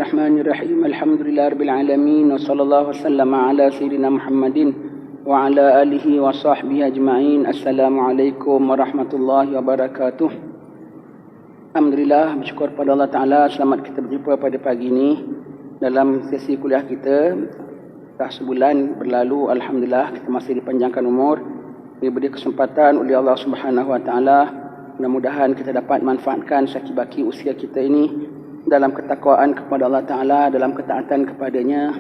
Bismillahirrahmanirrahim. Alhamdulillahirabbil alamin wa sallallahu wasallam ala sayyidina Muhammadin wa ala alihi wa sahbihi ajma'in. Assalamualaikum warahmatullahi wabarakatuh. Alhamdulillah, bersyukur pada Allah Taala, selamat kita berjumpa pada pagi ini dalam sesi kuliah kita. Dah sebulan berlalu, alhamdulillah kita masih dipanjangkan umur, diberi kesempatan oleh Allah Subhanahu wa taala. Mudah-mudahan kita dapat manfaatkan saki-baki usia kita ini dalam ketakwaan kepada Allah Ta'ala, dalam ketaatan kepadanya.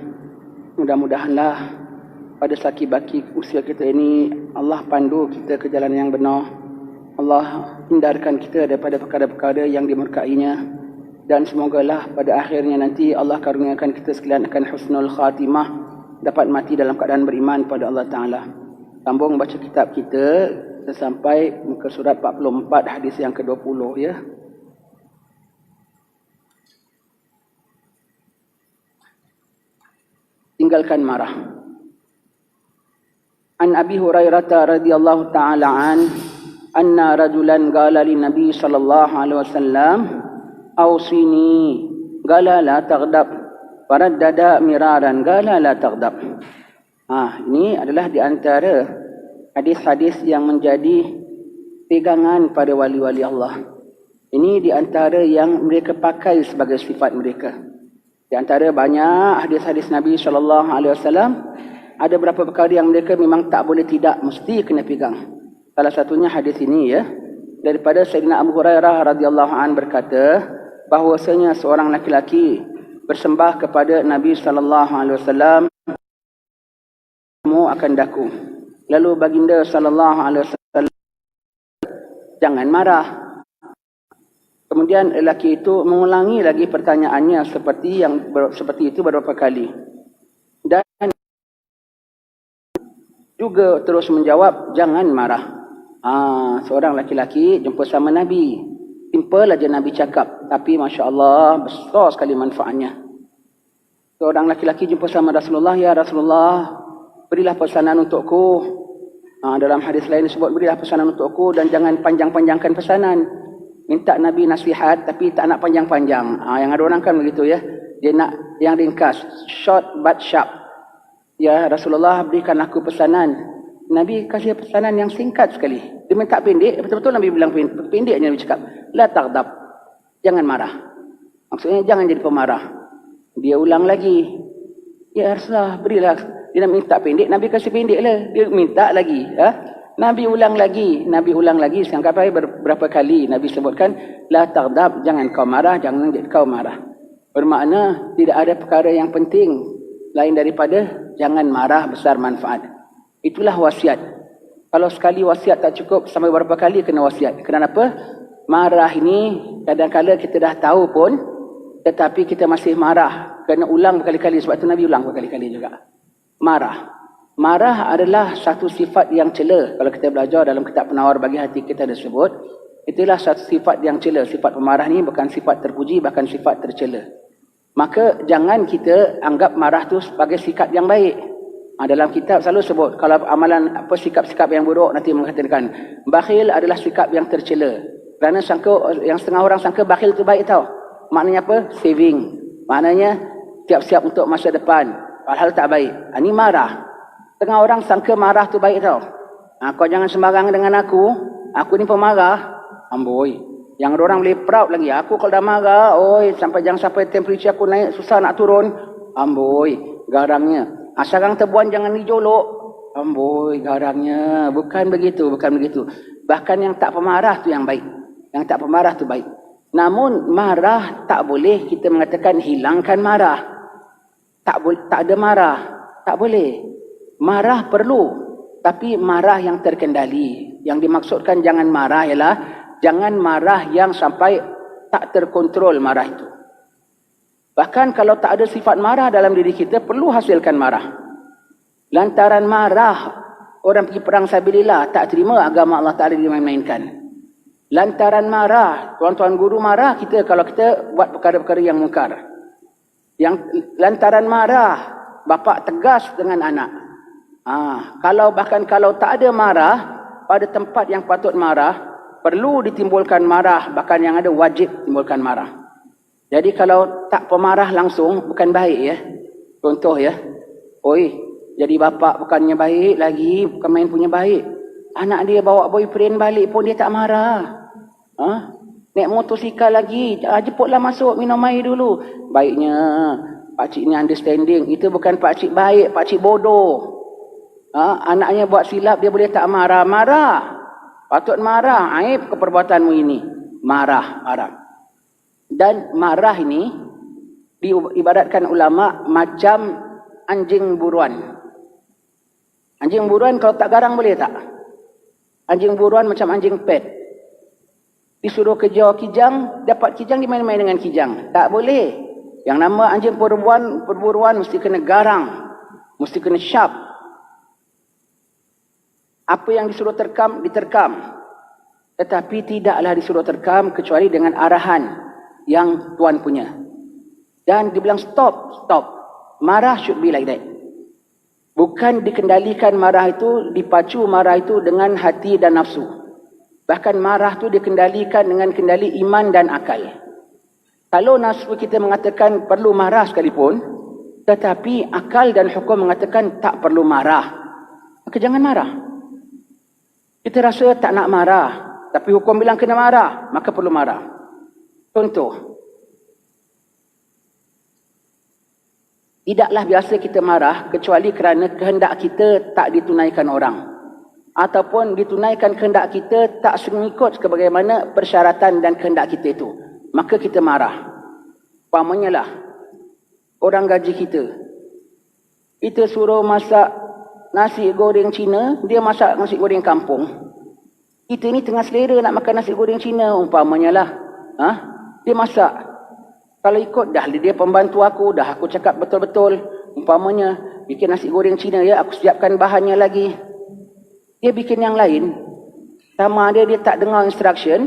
Mudah-mudahanlah pada saki-baki usia kita ini Allah pandu kita ke jalan yang benar. Allah hindarkan kita daripada perkara-perkara yang dimurkainya. Dan semogalah pada akhirnya nanti Allah karuniakan kita sekalian akan husnul khatimah, dapat mati dalam keadaan beriman pada Allah Ta'ala. Sambung baca kitab kita sampai muka surat 44 hadis yang ke-20 ya. Tinggalkan marah. An Abi Hurairah radhiyallahu ta'ala anna rajulan qala lin Nabi sallallahu alaihi wasallam awsini qala la taghdab faraddada miraran qala la taghdab. Ini adalah di antara hadis-hadis yang menjadi pegangan pada wali-wali Allah. Ini di antara yang mereka pakai sebagai sifat mereka. Di antara banyak hadis-hadis Nabi SAW, ada beberapa perkara yang mereka memang tak boleh tidak, mesti kena pegang. Salah satunya hadis ini ya, daripada Sayyidina Abu Hurairah radhiyallahu an berkata, bahwasanya seorang laki-laki bersembah kepada Nabi SAW, kamu akan daku. Lalu baginda SAW, jangan marah. Kemudian lelaki itu mengulangi lagi pertanyaannya seperti itu beberapa kali. Dan juga terus menjawab, jangan marah. Seorang laki-laki jumpa sama Nabi. Simple aja Nabi cakap. Tapi Masya Allah, besar sekali manfaatnya. Seorang laki-laki jumpa sama Rasulullah, ya Rasulullah, berilah pesanan untukku. Dalam hadis lain disebut, berilah pesanan untukku dan jangan panjang-panjangkan pesanan. Minta Nabi nasihat tapi tak nak panjang-panjang. Yang ada orang kan begitu ya. Dia nak yang ringkas. Short but sharp. Ya Rasulullah, berikan aku pesanan. Nabi kasih pesanan yang singkat sekali. Dia minta pendek. Betul-betul Nabi bilang pendek. Nabi cakap, la taghdab. Jangan marah. Maksudnya jangan jadi pemarah. Dia ulang lagi. Ya Rasulullah, berilah. Dia nak minta pendek. Nabi kasih pendek lah. Dia minta lagi. Nabi ulang lagi sampai berapa kali Nabi sebutkan, la taghdab, jangan kau marah, jangan kau marah. Bermakna tidak ada perkara yang penting lain daripada jangan marah, besar manfaat. Itulah wasiat. Kalau sekali wasiat tak cukup, sampai berapa kali kena wasiat. Kenapa? Marah ini kadang-kadang kita dah tahu pun, tetapi kita masih marah. Kena ulang berkali-kali, sebab itu Nabi ulang berkali-kali juga. Marah adalah satu sifat yang cela. Kalau kita belajar dalam kitab Penawar Bagi Hati kita ada sebut, itulah satu sifat yang cela. Sifat pemarah ni bukan sifat terpuji, bahkan sifat tercela. Maka jangan kita anggap marah tu sebagai sikap yang baik. Dalam kitab selalu sebut, kalau amalan sikap-sikap yang buruk, nanti mengatakan bakhil adalah sikap yang tercela. Kerana yang setengah orang sangka bakhil tu baik tau. Maknanya apa? Saving. Maknanya siap-siap untuk masa depan. Padahal tak baik. Ini marah. Tengah orang sangka marah tu baik tau. Kau jangan sembarang dengan aku. Aku ni pemarah. Amboi. Yang orang boleh proud lagi. Aku kalau dah marah, jangan sampai temperature aku naik, susah nak turun. Amboi. Garangnya. Sarang tebuan jangan dijolok. Amboi. Garangnya. Bukan begitu. Bahkan yang tak pemarah tu yang baik. Yang tak pemarah tu baik. Namun marah tak boleh kita mengatakan hilangkan marah. Tak ada marah. Tak boleh. Marah perlu, tapi marah yang terkendali. Yang dimaksudkan jangan marah ialah jangan marah yang sampai tak terkontrol marah itu. Bahkan kalau tak ada sifat marah dalam diri kita, perlu hasilkan marah. Lantaran marah, orang pergi perang sabilillah, tak terima agama Allah Ta'ala dimain-mainkan. Lantaran marah, tuan-tuan guru marah kita kalau kita buat perkara-perkara yang mungkar. Lantaran marah, bapa tegas dengan anak. Kalau tak ada marah, pada tempat yang patut marah, perlu ditimbulkan marah, bahkan yang ada wajib timbulkan marah. Jadi kalau tak pemarah langsung, bukan baik ya. Contoh ya, oi, jadi bapa bukannya baik lagi, bukan main punya baik. Anak dia bawa boyfriend balik pun dia tak marah. Naik motosikal lagi, jemputlah masuk, minum air dulu. Baiknya, pakcik ni understanding. Itu bukan pakcik baik, pakcik bodoh. Anaknya buat silap, dia boleh tak marah? Marah. Patut marah, aib keperbuatanmu ini. Marah. Dan marah ini diibaratkan ulama macam anjing buruan. Anjing buruan kalau tak garang boleh tak? Anjing buruan macam anjing pet. Disuruh kejar kijang, dapat kijang dimain-main dengan kijang. Tak boleh. Yang nama anjing perburuan mesti kena garang. Mesti kena sharp. Apa yang disuruh terkam, diterkam. Tetapi tidaklah disuruh terkam kecuali dengan arahan yang tuan punya. Dan dibilang stop. Marah should be like that. Bukan dikendalikan marah itu, dipacu marah itu dengan hati dan nafsu. Bahkan marah itu dikendalikan dengan kendali iman dan akal. Kalau nafsu kita mengatakan perlu marah sekalipun, tetapi akal dan hukum mengatakan tak perlu marah, maka jangan marah. Kita rasa tak nak marah, tapi hukum bilang kena marah, maka perlu marah. Contoh, tidaklah biasa kita marah kecuali kerana kehendak kita tak ditunaikan orang. Ataupun ditunaikan kehendak kita tak mengikut sebagaimana persyaratan dan kehendak kita itu. Maka kita marah. Umpamanya lah, orang gaji kita. Kita suruh masak nasi goreng Cina, dia masak nasi goreng kampung. Kita ni tengah selera nak makan nasi goreng Cina, umpamanya lah. Dia masak. Kalau ikut, dah dia pembantu aku, dah aku cakap betul-betul. Umpamanya, bikin nasi goreng Cina ya, aku siapkan bahannya lagi. Dia bikin yang lain. Sama dia tak dengar instruction,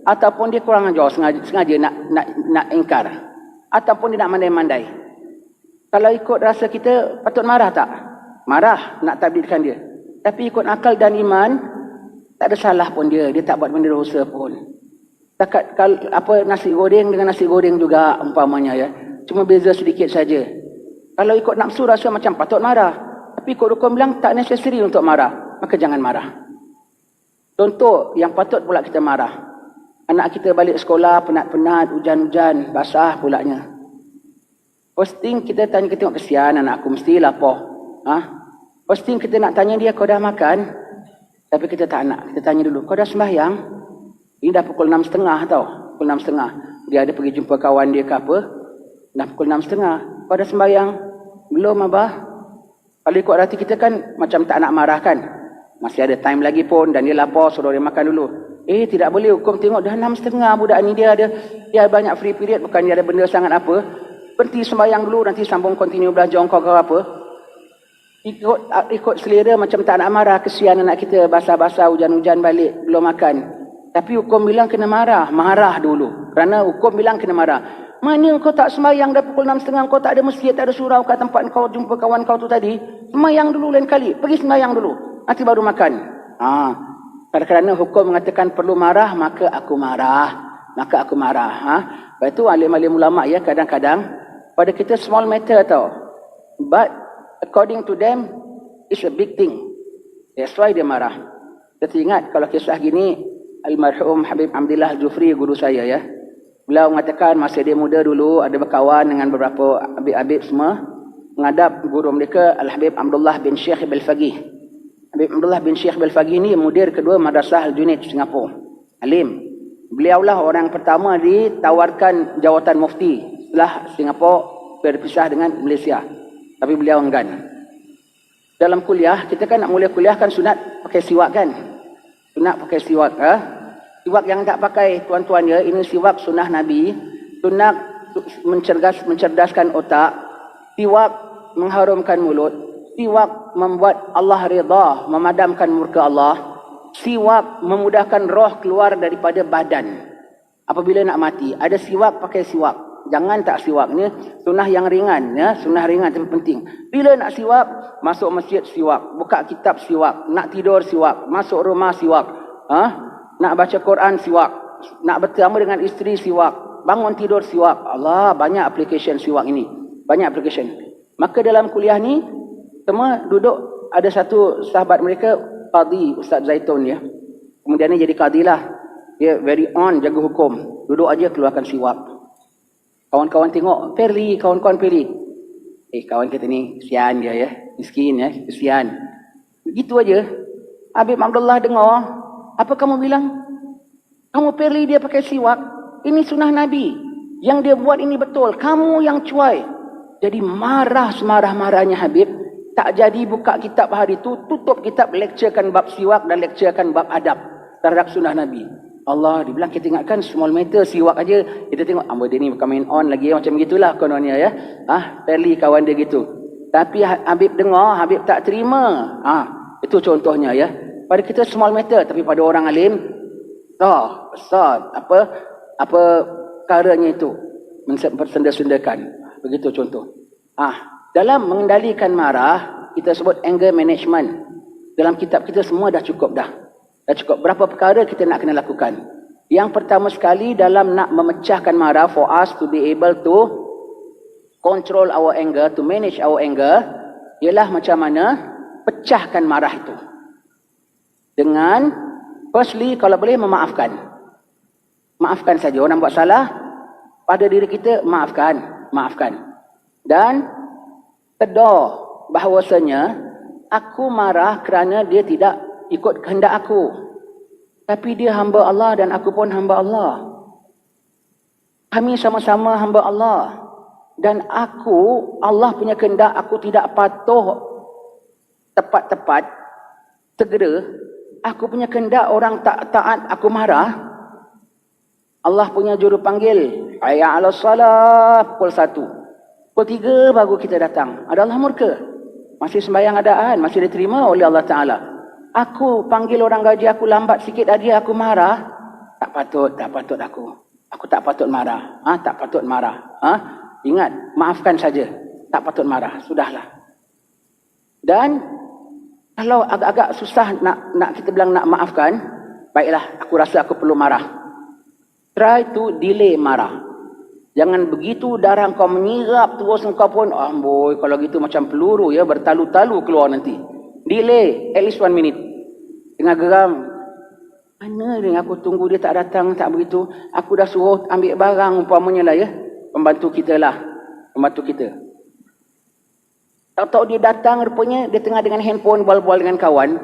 ataupun dia kurang ajar, sengaja nak ingkar. Ataupun dia nak mandai-mandai. Kalau ikut rasa kita, patut marah tak? Marah, nak tabdidkan dia. Tapi ikut akal dan iman, tak ada salah pun dia tak buat benda dosa pun. Takat nasi goreng dengan nasi goreng juga umpamanya ya. Cuma beza sedikit saja. Kalau ikut nafsu rasa macam patut marah. Tapi ikut hukum bilang tak necessary untuk marah. Maka jangan marah. Contoh yang patut pula kita marah. Anak kita balik sekolah penat-penat, hujan-hujan, basah pulaknya. First thing kita tanya, kita tengok kesian anak aku mesti lapar. First thing kita nak tanya dia, kau dah makan? Tapi kita tak nak. Kita tanya dulu, kau dah sembahyang? Ini dah pukul 6.30 tau. Pukul 6.30. Dia ada pergi jumpa kawan dia ke apa. Dah pukul 6.30. Kau dah sembahyang? Belum abah. Kalau ikut hati kita kan macam tak nak marah kan. Masih ada time lagi pun dan dia lapar, suruh dia makan dulu. Tidak boleh, hukum tengok dah 6.30 budak ni dia ada banyak free period, bukan dia ada benda sangat apa. Berhenti sembahyang dulu, nanti sambung continue belajar kau ke apa. Ikut selera macam tak nak marah, kesian anak kita basah-basah, hujan-hujan balik, belum makan. Tapi hukum bilang kena marah dulu. Kerana hukum bilang kena marah. Mana kau tak sembahyang dah pukul 6.30, kau tak ada masjid, tak ada surau kat tempat kau jumpa kawan kau tu tadi. Sembahyang dulu lain kali, pergi sembahyang dulu, nanti baru makan. Kerana hukum mengatakan perlu marah, maka aku marah. Lepas tu alim-alim ulama ya, kadang-kadang pada kita small matter tau. But according to them, it's a big thing. That's why dia marah. Kita ingat kalau kisah gini, almarhum Habib Abdillah Jufri, guru saya ya. Beliau mengatakan masa dia muda dulu, ada berkawan dengan beberapa habib-habib semua. Menghadap guru mereka, Al-Habib Abdullah bin Syekh Belfaqih. Habib Abdullah bin Syekh Belfaqih ni mudir kedua Madrasah Al-Junaid Singapura. Alim. Beliaulah orang pertama ditawarkan jawatan mufti setelah Singapura berpisah dengan Malaysia. Tapi beliau enggan. Dalam kuliah, kita kan nak mula kuliah kan sunat pakai siwak kan? Sunat pakai siwak. Siwak yang tak pakai tuan-tuan ya, ini siwak sunnah Nabi. Sunat mencerdaskan otak. Siwak mengharumkan mulut. Siwak membuat Allah redha, memadamkan murka Allah. Siwak memudahkan roh keluar daripada badan. Apabila nak mati, ada siwak pakai siwak. Jangan tak siwak ni, sunnah yang ringan ya, sunnah ringan tapi penting. Bila nak siwak, masuk masjid siwak, buka kitab siwak, nak tidur siwak, masuk rumah siwak. Nak baca Quran siwak, nak bertemu dengan isteri siwak, bangun tidur siwak. Allah, banyak application siwak ini. Banyak application. Maka dalam kuliah ni, semua duduk, ada satu sahabat mereka, Qadi, Ustaz Zaitun ya. Kemudian ni jadi Qadi lah. Dia very on, jaga hukum. Duduk aja keluarkan siwak. Kawan-kawan tengok, Fairly, kawan-kawan Fairly. Kawan kita ni, kesian dia ya. Miskin ya, kesian. Begitu aja. Habib Abdullah dengar, apa kamu bilang? Kamu Fairly dia pakai siwak. Ini sunnah Nabi. Yang dia buat ini betul. Kamu yang cuai. Jadi marah semarah-marahnya Habib. Tak jadi buka kitab hari itu. Tutup kitab, lecturekan bab siwak dan lecturekan bab adab terhadap sunnah Nabi. Allah, dibilang kita ingatkan small matter siwak aja. Kita tengok, dia ni bukan main on lagi. Macam begitulah kononnya ya. Fairly kawan dia gitu. Tapi Habib dengar, Habib tak terima. Itu contohnya ya. Pada kita small matter. Tapi pada orang alim, besar apa perkaranya itu bersenda-sendakan. Begitu contoh. Dalam mengendalikan marah, kita sebut anger management. Dalam kitab kita semua dah cukup dah. Dah cukup. Berapa perkara kita nak kena lakukan. Yang pertama sekali dalam nak memecahkan marah, for us to be able to control our anger, to manage our anger, ialah macam mana pecahkan marah itu. Dengan firstly, kalau boleh memaafkan. Maafkan saja. Orang buat salah pada diri kita, maafkan. Dan sedar bahawasanya aku marah kerana dia tidak ikut kehendak aku. Tapi dia hamba Allah dan aku pun hamba Allah. Kami sama-sama hamba Allah. Dan aku, Allah punya kehendak, aku tidak patuh tepat-tepat, segera. Aku punya kehendak orang tak taat, aku marah. Allah punya juru panggil, hayya 'alas salat, pukul 1. Pukul 3 baru kita datang. Ada Allah murka. Masih sembahyang adaan, masih diterima oleh Allah Ta'ala. Aku panggil orang gaji aku lambat sikit aja, aku marah. Tak patut aku. Aku tak patut marah. Tak patut marah. Ingat, maafkan saja. Tak patut marah. Sudahlah. Dan kalau agak-agak susah nak kita bilang nak maafkan, baiklah, aku rasa aku perlu marah. Try to delay marah. Jangan begitu darah kau menyirap terus kau pun, amboi, kalau gitu macam peluru ya, bertalu-talu keluar nanti. Delay, at least 1 minute. Tengah geram. Mana ni aku tunggu dia tak datang, tak begitu. Aku dah suruh ambil barang umpamanya lah ya. Pembantu kita lah. Pembantu kita. Tahu-tahu dia datang rupanya, dia tengah dengan handphone, bual-bual dengan kawan.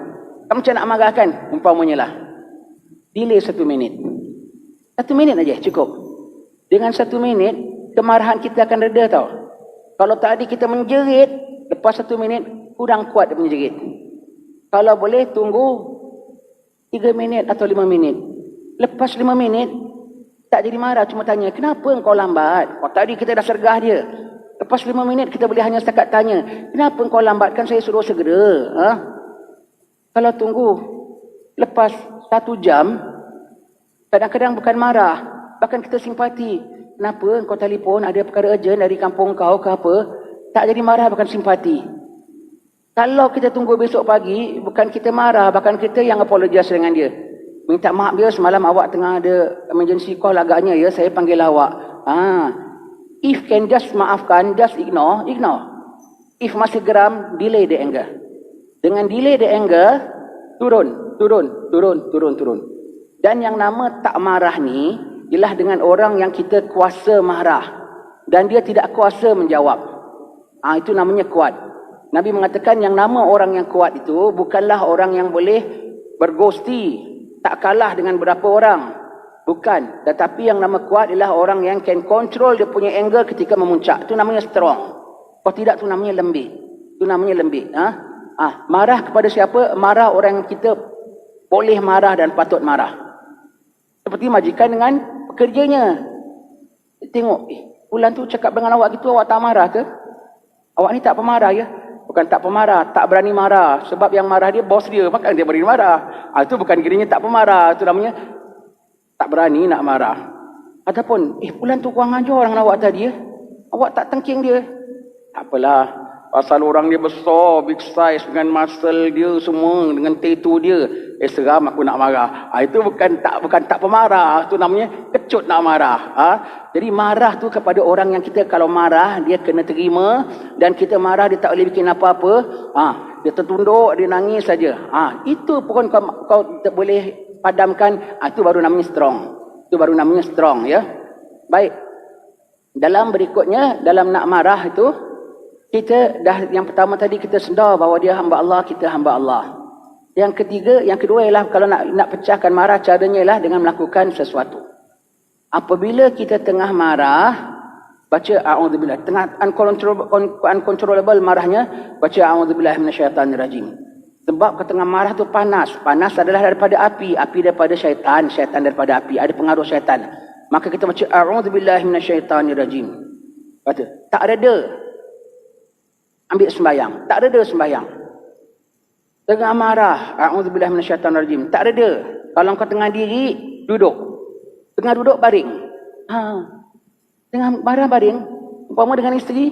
Kamu macam nak marahkan? Umpamanya lah. Delay 1 minit. 1 minit aja cukup. Dengan 1 minit, kemarahan kita akan reda tau. Kalau tadi kita menjerit, lepas 1 minit, kurang kuat dia menjerit. Kalau boleh, tunggu 3 minit atau 5 minit. Lepas 5 minit, tak jadi marah, cuma tanya, kenapa engkau lambat? Tadi kita dah sergah dia. Lepas 5 minit, kita boleh hanya setakat tanya, kenapa engkau lambat? Kan saya suruh segera. Kalau tunggu, lepas 1 jam, kadang-kadang bukan marah, bahkan kita simpati. Kenapa engkau telefon, ada perkara urgent dari kampung kau ke apa? Tak jadi marah, bahkan simpati. Kalau kita tunggu besok pagi, bukan kita marah, bahkan kita yang apologize dengan dia. Minta maaf dia, semalam awak tengah ada emergency call agaknya ya, saya panggil awak. If can just maafkan, just ignore. If masih geram, delay the anger. Dengan delay the anger, turun. Dan yang nama tak marah ni, ialah dengan orang yang kita kuasa marah. Dan dia tidak kuasa menjawab. Itu namanya kuat. Nabi mengatakan yang nama orang yang kuat itu bukanlah orang yang boleh bergosti, tak kalah dengan berapa orang. Bukan. Tetapi yang nama kuat ialah orang yang can control dia punya anger ketika memuncak. Itu namanya strong. Kalau tidak, itu namanya lembik. Marah kepada siapa? Marah orang yang kita boleh marah dan patut marah. Seperti majikan dengan pekerjanya. Tengok, bulan tu cakap dengan awak gitu, awak tak marah ke? Awak ni tak pemarah ya? Bukan tak pemarah, tak berani marah. Sebab yang marah dia bos dia, maka dia berani marah. Itu bukan kiranya tak pemarah, itu namanya tak berani nak marah. Ataupun, bulan tu kurang ajar orang awak tadi ya? Awak tak tengking dia. Tak apalah, Pasal orang dia besar, big size dengan muscle dia semua, dengan tattoo dia. Seram aku nak marah. Itu bukan tak pemarah, itu namanya kecut nak marah. Jadi marah tu kepada orang yang kita kalau marah dia kena terima, dan kita marah dia tak boleh bikin apa-apa. Dia tertunduk, dia nangis saja. Itu pun kau tak boleh padamkan. Itu baru namanya strong. Itu baru namanya strong, ya. Baik. Dalam berikutnya, dalam nak marah itu, kita dah yang pertama tadi kita sedar bahawa dia hamba Allah, kita hamba Allah. Yang kedua ialah kalau nak pecahkan marah, caranya ialah dengan melakukan sesuatu. Apabila kita tengah marah, baca a'udzubillah. Tengah uncontrollable marahnya, baca a'udzubillah minasyaitanirrajim. Sebab ke tengah marah tu panas. Panas adalah daripada api, api daripada syaitan, syaitan daripada api, ada pengaruh syaitan. Maka kita baca a'udzubillah minasyaitanirrajim. Baca, tak reda. Ambil sembahyang, tak reda sembahyang. Tengah marah, a'udzubillah minasyaitanirrajim, tak reda. Kalau kau tengah diri, duduk. Tengah duduk, baring. Tengah marah, baring. Umpama dengan isteri,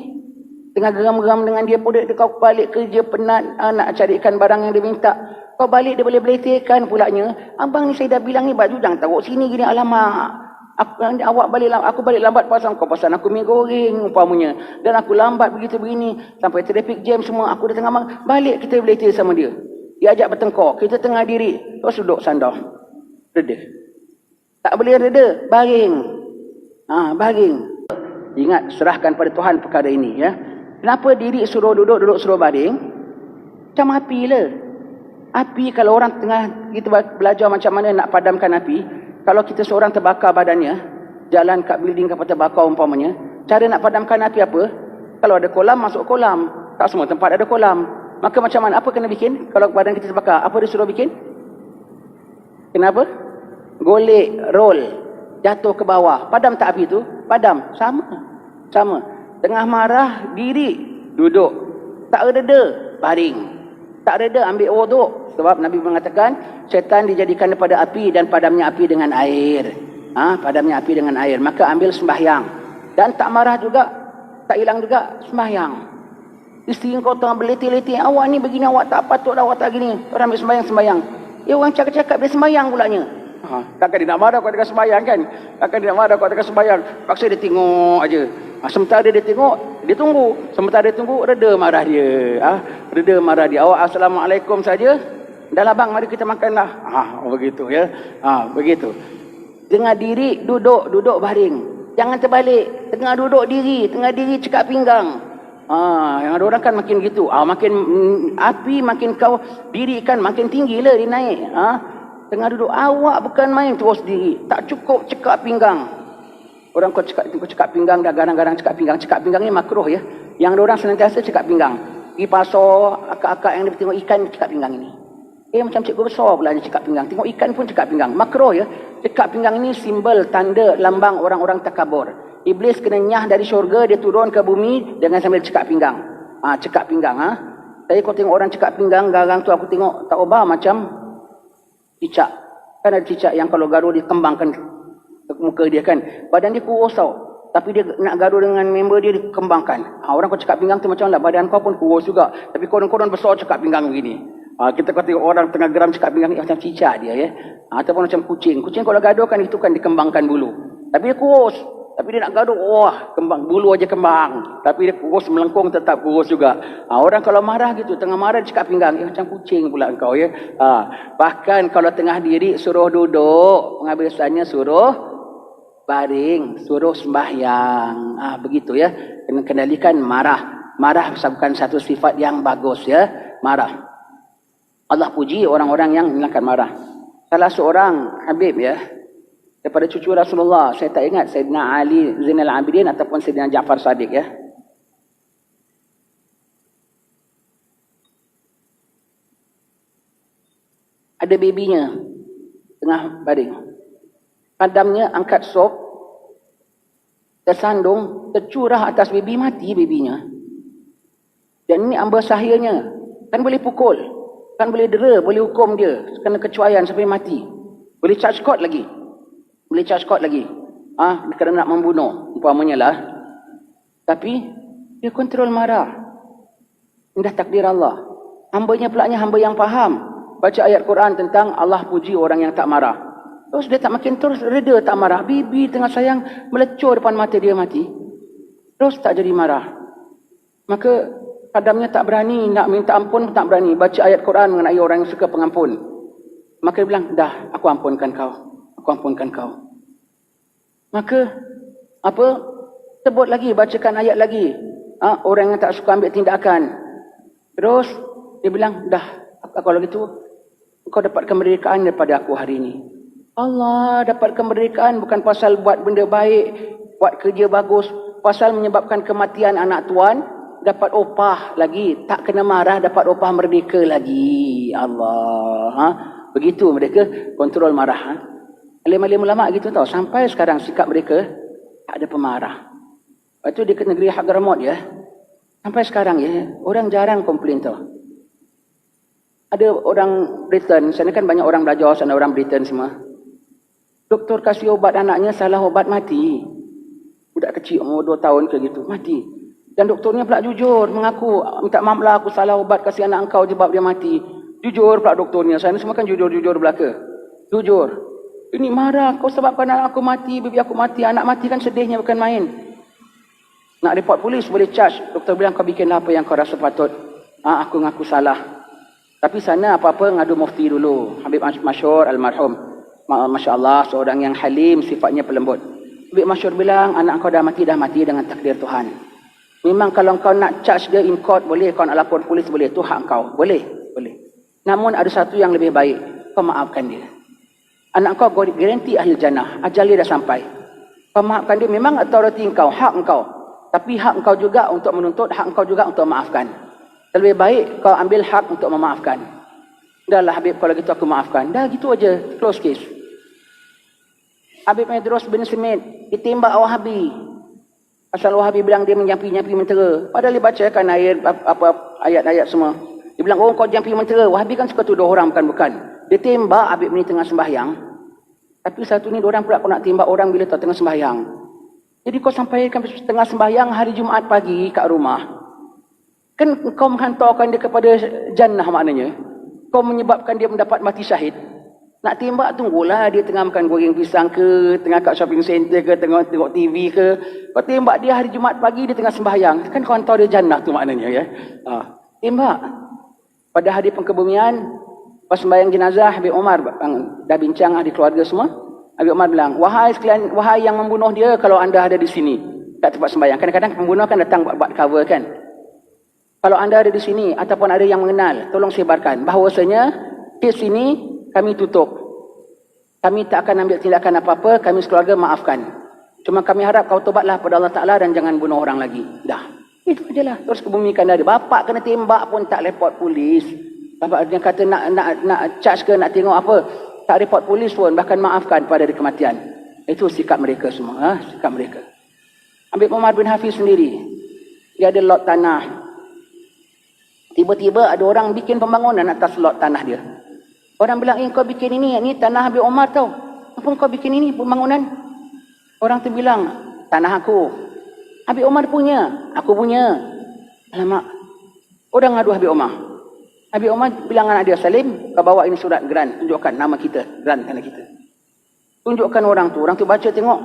tengah geram-geram dengan dia pun, kau balik kerja penat, nak carikan barang yang dia minta. Kau balik, dia boleh beletihkan pulaknya. Abang ni saya dah bilang ni baju jangan taruh sini gini, alamak. Aku balik lambat pasal kau pasal aku mi goreng umpamanya, dan aku lambat begitu begini sampai traffic jam semua, aku dah tengah balik, kita boleh cerita sama dia, ajak bertengkar, kita tengah diri, terus duduk sandar, reda. Tak boleh reda, baring. Baring. Ingat, serahkan pada Tuhan perkara ini, ya. Kenapa diri suruh duduk, duduk suruh baring? Macam api lah. Api kalau orang tengah kita belajar macam mana nak padamkan api. Kalau kita seorang terbakar badannya, jalan kat building kapal terbakar umpamanya, cara nak padamkan api apa? Kalau ada kolam, masuk kolam. Tak semua tempat ada kolam. Maka macam mana? Apa kena bikin? Kalau badan kita terbakar, apa dia suruh bikin? Kenapa? Golek, roll, jatuh ke bawah. Padam tak api tu? Padam. Sama. Tengah marah, diri, duduk. Tak reda, baring. Tak reda, ambil wuduk. Sebab Nabi mengatakan, syaitan dijadikan daripada api dan padamnya api dengan air. Padamnya api dengan air. Maka ambil sembahyang. Dan tak marah juga, tak hilang juga, sembahyang. Isteri kau tengah berletih-letih, awak ni begini, awak tak patut, awak tak gini. Orang ambil sembahyang. Orang cakap-cakap dia sembahyang pulanya. Takkan dia nak marah kau tengah sembahyang kan? Takkan dia nak marah kau tengah sembahyang. Paksa dia tengok aja. Sementara dia tengok, dia tunggu. Sementara dia tunggu, reda marah dia. Reda marah dia. Awak assalamualaikum saja. Dah lah bang, mari kita makanlah. Begitu, ya. Begitu. Tengah diri, duduk baring. Jangan terbalik. Tengah duduk diri, tengah diri cekak pinggang. Yang ada orang kan makin gitu. Makin api, makin kau dirikan, makin tinggi lah dia naik. Tengah duduk, awak bukan main terus diri. Tak cukup cekak pinggang. Orang kau cekak pinggang, dah garang-garang cekak pinggang. Cekak pinggang ni makruh, ya. Yang ada orang senantiasa cekak pinggang. Pergi pasar, akak-akak yang dia tengok ikan cekak pinggang ini. Macam cikgu besar pula dia cekak pinggang. Tengok ikan pun cekak pinggang. Makruh, ya. Cekak pinggang ini simbol, tanda, lambang orang-orang takabur. Iblis kena nyah dari syurga, dia turun ke bumi dengan sambil cekak pinggang. Cekak pinggang. Tapi kau tengok orang cekak pinggang, garang tu aku tengok tak ubah macam cicak. Kan ada cicak yang kalau gaduh dia kembangkan muka dia kan. Badan dia kurus tau. Tapi dia nak gaduh dengan member dia, dia kembangkan. Orang kau cekak pinggang tu macam lah. Badan kau pun kurus juga. Tapi koron-koron besar cekak pinggang begini. Kita kau tengok orang tengah geram cekak pinggang ni macam cicak dia, ya. Ataupun macam kucing. Kucing kalau gaduh kan itu kan dikembangkan bulu. Tapi dia kurus. Tapi dia nak gaduh, kembang. Bulu aja kembang. Tapi dia kurus melengkung tetap kurus juga. Orang kalau marah gitu, tengah marah cekak pinggang. Macam kucing pula engkau, ya. Bahkan kalau tengah diri suruh duduk. Pengabisannya suruh baring. Suruh sembahyang. Begitu, ya. Kena kendalikan marah. Marah bukan satu sifat yang bagus, ya. Marah. Allah puji orang-orang yang menghilangkan marah. Salah seorang Habib, ya, daripada cucu Rasulullah, saya tak ingat Sayyidina Ali Zainal Abidin ataupun Sayyidina Ja'far Sadiq, ya. Ada babynya tengah baring. Padamnya angkat sop, tersandung, tercurah atas baby, mati babynya. Dan ini ambil sahayanya. Kan boleh pukul. Kan boleh dera, boleh hukum dia. Kena kecuaian sampai mati. Boleh charge court lagi. Kerana nak membunuh. Umpamanya lah. Tapi, dia kontrol marah. Indah takdir Allah. Hambanya pulaknya hamba yang faham. Baca ayat Quran tentang Allah puji orang yang tak marah. Terus dia tak makin terus reda tak marah. Bibi tengah sayang melecur depan mata dia mati. Terus tak jadi marah. Maka Adamnya tak berani, nak minta ampun tak berani. Baca ayat Quran mengenai orang yang suka pengampun. Maka dia bilang, dah aku ampunkan kau. Aku ampunkan kau. Maka sebut lagi, bacakan ayat lagi. Orang yang tak suka ambil tindakan. Terus dia bilang, dah kalau gitu kau dapat kemerdekaan daripada aku hari ini. Allah, dapat kemerdekaan bukan pasal buat benda baik, buat kerja bagus, pasal menyebabkan kematian anak tuan. Dapat opah lagi, tak kena marah, dapat opah merdeka lagi. Allah, begitu mereka kontrol marah. Alim-alim ulama gitu tahu, sampai sekarang sikap mereka tak ada pemarah. Lepas tu di negeri Hadramaut ya, sampai sekarang ya, orang jarang komplain tau. Ada orang Britain, sana kan banyak orang belajar, sana orang Britain semua. Doktor kasih obat anaknya, salah obat mati. Budak kecil umur 2 tahun ke gitu, mati. Dan doktornya pula jujur, mengaku, minta maaf lah aku salah ubat kasih anak engkau sebab dia mati. Jujur pula doktornya, sana semua kan jujur-jujur belaka. Jujur. Ini marah, kau sebabkan anak aku mati, bibi aku mati, anak mati kan sedihnya bukan main. Nak report polis boleh charge. Doktor bilang kau bikinlah apa yang kau rasa patut. Aku ngaku salah. Tapi sana apa-apa ngadu mufti dulu. Habib Masyur almarhum. Masya Allah, seorang yang halim, sifatnya pelembut. Habib Masyur bilang, anak kau dah mati dengan takdir Tuhan. Memang kalau kau nak charge dia in court boleh, kau nak lapor polis boleh, itu hak kau. Boleh. Namun ada satu yang lebih baik, kau maafkan dia. Anak kau garanti ahli jannah, ajal dia dah sampai. Kau maafkan dia, memang authority kau, hak kau. Tapi hak kau juga untuk menuntut, hak kau juga untuk memaafkan. Lebih baik kau ambil hak untuk memaafkan. Dah lah Habib, kalau gitu aku maafkan. Dah gitu aja, close case. Habib Medros bin Smith ditembak Wahabi. Asal Wahabi bilang dia menjampi-jampi mentera. Padahal dia bacakan ayat-ayat semua. Dia bilang, oh kau jampi mentera. Wahabi kan suka tuduh orang bukan-bukan. Dia tembak Habib ni tengah sembahyang. Tapi satu ni diorang pula kau nak tembak orang bila tengah sembahyang. Jadi kau sampaikan tengah sembahyang hari Jumaat pagi kat rumah. Kan kau menghantarkan dia kepada jannah maknanya. Kau menyebabkan dia mendapat mati syahid. Nak tembak tunggulah dia tengah makan goreng pisang ke, tengah kat shopping center ke, tengah tengok TV ke. Kau tembak dia hari Jumaat pagi dia tengah sembahyang. Kan kau hantar dia jannah tu maknanya ya. Tembak. Pada hari pengkebumian, pas sembahyang jenazah Habib Omar dah bincang ahli keluarga semua. Habib Omar bilang, wahai yang membunuh dia kalau anda ada di sini kat tempat sembahyang. Kadang-kadang pembunuh kan datang buat cover kan. Kalau anda ada di sini ataupun ada yang mengenal, tolong sebarkan bahawasanya kes ini kami tutup. Kami tak akan ambil tindakan apa-apa, kami sekeluarga maafkan. Cuma kami harap kau tobatlah pada Allah Ta'ala dan jangan bunuh orang lagi. Dah. Itu je lah. Terus kebumikan dia. Bapak kena tembak pun tak report polis. Bapak dia kata nak charge ke, nak tengok apa. Tak report polis pun, bahkan maafkan pada kematian. Itu sikap mereka semua. Sikap mereka. Habib Umar bin Hafiz sendiri. Dia ada lot tanah. Tiba-tiba ada orang bikin pembangunan atas lot tanah dia. Orang bilang, kau bikin ini tanah Habib Omar tau. Apa kau bikin ini pembangunan? Orang tu bilang, tanah aku. Habib Omar punya, aku punya. Alamak. Orang ngadu Habib Omar. Habib Omar bilang anak dia, Salim, kau bawa ini surat grant, tunjukkan nama kita, grant tanah kita. Tunjukkan orang tu baca tengok,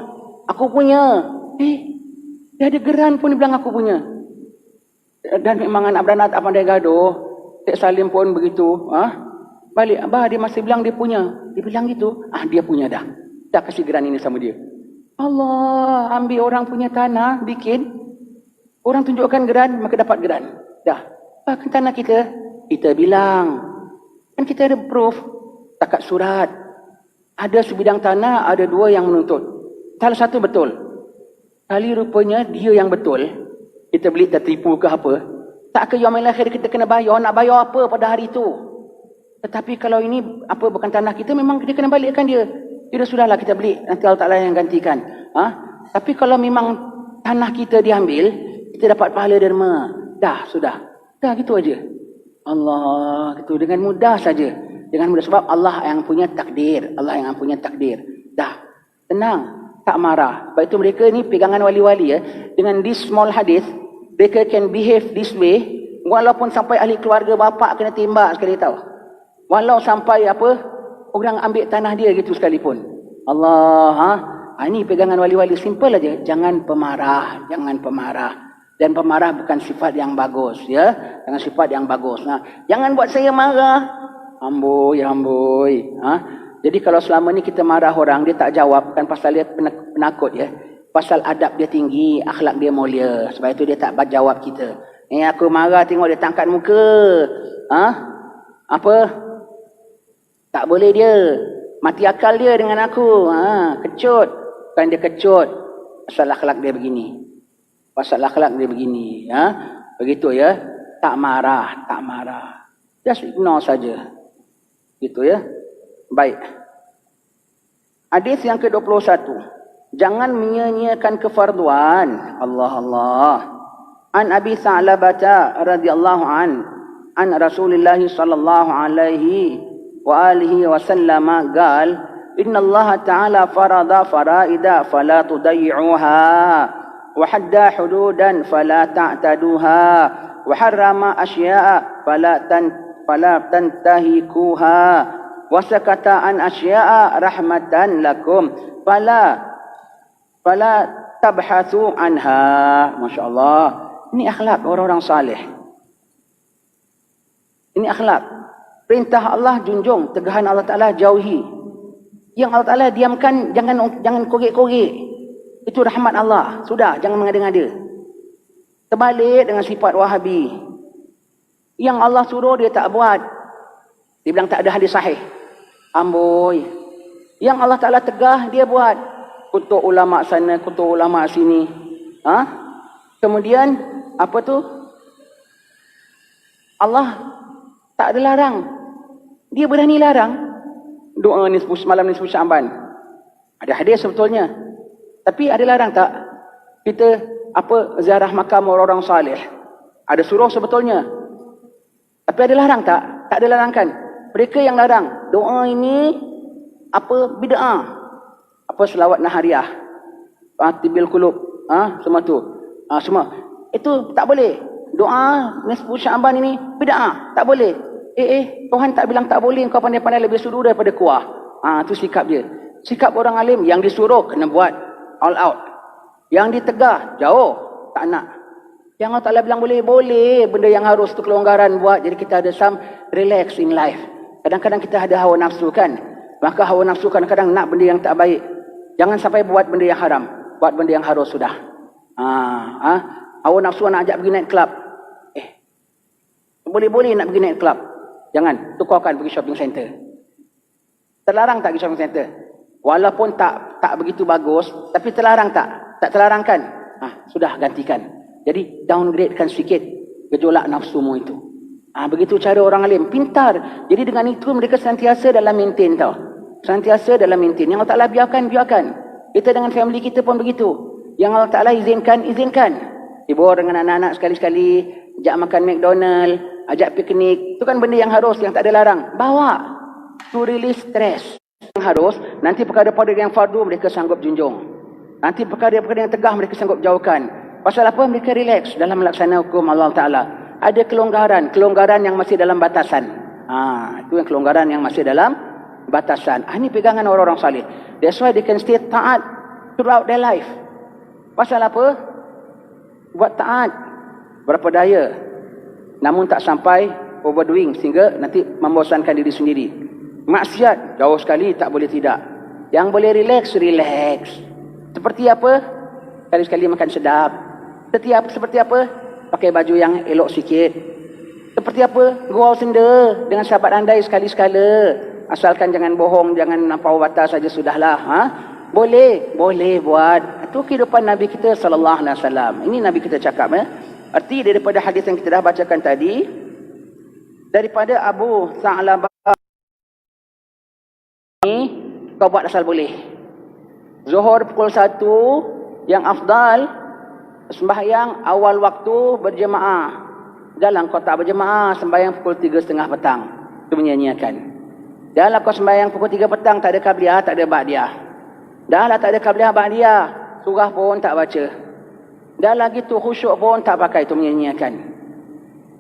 aku punya. Dia ada grant pun dia bilang aku punya. Dan memang anak beranak tak pandai gaduh. Cik Salim pun begitu. Balik, abah dia masih bilang dia punya. Dia bilang gitu, dia punya dah. Tak kasih geran ini sama dia. Allah, ambil orang punya tanah, bikin. Orang tunjukkan geran, maka dapat geran. Dah. Kan tanah kita? Kita bilang. Kan kita ada proof. Takat surat. Ada sebidang tanah, ada 2 yang menuntut. Salah satu betul. Kali rupanya dia yang betul. Kita beli tertipu ke apa. Tak ke yaumil akhir kita kena bayar. Nak bayar apa pada hari itu? Tetapi kalau ini bukan tanah kita, memang kita kena balikkan dia. Dia sudahlah kita beli, nanti Allah Ta'ala yang gantikan. Tapi kalau memang tanah kita diambil, kita dapat pahala derma. Dah, sudah. Dah, gitu aja. Allah, gitu. Dengan mudah saja. Dengan mudah, sebab Allah yang punya takdir. Allah yang punya takdir. Dah, tenang. Tak marah. Sebab itu mereka ni pegangan wali-wali ya. Dengan this small hadith, mereka can behave this way Walaupun sampai ahli keluarga bapak kena tembak sekali tahu. Walau sampai orang ambil tanah dia gitu sekalipun. Allah, ini pegangan wali-wali simple aja. Jangan pemarah, jangan pemarah. Dan pemarah bukan sifat yang bagus, ya. Jangan sifat yang bagus. Nah, jangan buat saya marah. Amboi. Jadi kalau selama ni kita marah orang, dia tak jawab, kan pasal dia penakut, ya. Pasal adab dia tinggi, akhlak dia mulia. Sebab itu dia tak jawab kita. Aku marah tengok dia tangkat muka. Tak boleh dia. Mati akal dia dengan aku. Kecut. Kan dia kecut. Pasal akhlak dia begini. Begitu, ya. Tak marah. Just ignore saja. Gitu, ya. Baik. Hadis yang ke-21. Jangan menyia-nyiakan kefarduan. Allah. An Abi Sa'labah radhiyallahu an Rasulullah sallallahu alaihi wa alihi wasallam qal inna Allah ta'ala farada faraida fala tudayyi'uha wa hadda hududan fala ta'taduha wa harrama asya'a fala tantahikuha wa sakata an asya'a rahmatan lakum fala tabhathu anha. Masya-Allah. Ini akhlak orang-orang saleh. Ini akhlak. Perintah Allah junjung, tegahan Allah Ta'ala jauhi. Yang Allah Ta'ala diamkan, jangan korek-korek. Itu rahmat Allah. Sudah, jangan mengada-ngada. Terbalik dengan sifat Wahabi. Yang Allah suruh dia tak buat. Dia bilang tak ada hadis sahih. Amboi. Yang Allah Ta'ala tegah dia buat. Kutuk ulama sana, kutuk ulama sini. Kemudian Allah tak ada larang. Dia berani larang. Doa malam nisfu Sya'ban. Ada hadis sebetulnya. Tapi ada larang tak? Kita ziarah makam orang-orang salih. Ada suruh sebetulnya. Tapi ada larang tak? Tak ada larang kan? Mereka yang larang. Doa ini bid'ah. Selawat nahariah. Tibil qulub. Semua tu. Semua. Itu tak boleh. Doa nisfu Sya'ban ini bid'ah. Tak boleh. Tuhan tak bilang tak boleh. Kau pandai-pandai lebih suruh daripada kuah. Itu sikap dia. Sikap orang alim yang disuruh kena buat all out. Yang ditegah jauh. Tak nak. Yang Allah Ta'ala bilang boleh. Benda yang harus tu kelonggaran buat. Jadi kita ada some relax in life. Kadang-kadang kita ada hawa nafsu kan. Maka hawa nafsu kadang-kadang nak benda yang tak baik. Jangan sampai buat benda yang haram. Buat benda yang harus sudah. Hawa nafsu nak ajak pergi night club. Boleh-boleh nak pergi night club. Jangan. Tukarkan pergi shopping center. Terlarang tak pergi shopping center? Walaupun tak begitu bagus. Tapi terlarang tak? Tak terlarangkan? Sudah gantikan. Jadi downgradekan sikit gejolak nafsumu itu. Begitu cara orang alim. Pintar. Jadi dengan itu mereka sentiasa dalam maintain tau. Sentiasa dalam maintain. Yang Allah Ta'ala biarkan. Kita dengan family kita pun begitu. Yang Allah Ta'ala izinkan. Hibur dengan anak-anak sekali-sekali. Ajak makan McDonald. Ajak piknik. Itu kan benda yang harus. Yang tak ada larang. Bawa. To release stress. Yang harus. Nanti perkara-perkara yang fardu mereka sanggup junjung. Nanti perkara-perkara yang tegah mereka sanggup jauhkan. Pasal apa? Mereka relax dalam melaksanakan hukum Allah Ta'ala. Ada kelonggaran. Kelonggaran yang masih dalam batasan. Itu yang kelonggaran yang masih dalam batasan. Ini pegangan orang-orang salih. That's why they can stay taat throughout their life. Pasal apa? Buat taat. Berapa daya. Namun tak sampai overdoing sehingga nanti membosankan diri sendiri. Maksiat jauh sekali tak boleh tidak. Yang boleh relax. Seperti apa? Sekali-sekali makan sedap. Seperti apa? Pakai baju yang elok sikit. Seperti apa? Gurau senda dengan sahabat andai sekali-sekala. Asalkan jangan bohong, jangan lampau batas saja sudahlah. Boleh buat. Itu kehidupan Nabi kita sallallahu alaihi wasallam. Ini Nabi kita cakap Arti daripada hadis yang kita dah bacakan tadi, daripada Abu Sa'labah ini kau buat asal boleh. Zuhur pukul 1 yang afdal, sembahyang awal waktu berjemaah. Dalam kau tak berjemaah, sembahyang pukul 3.30 petang. Itu menyanyiakan. Dalam kau sembahyang pukul 3 petang, tak ada qabliyah, tak ada ba'diyah. Dah lah tak ada qabliyah ba'diyah, surah pun tak baca. Dah lagi tu khusyuk pun tak pakai, itu menyanyiakan.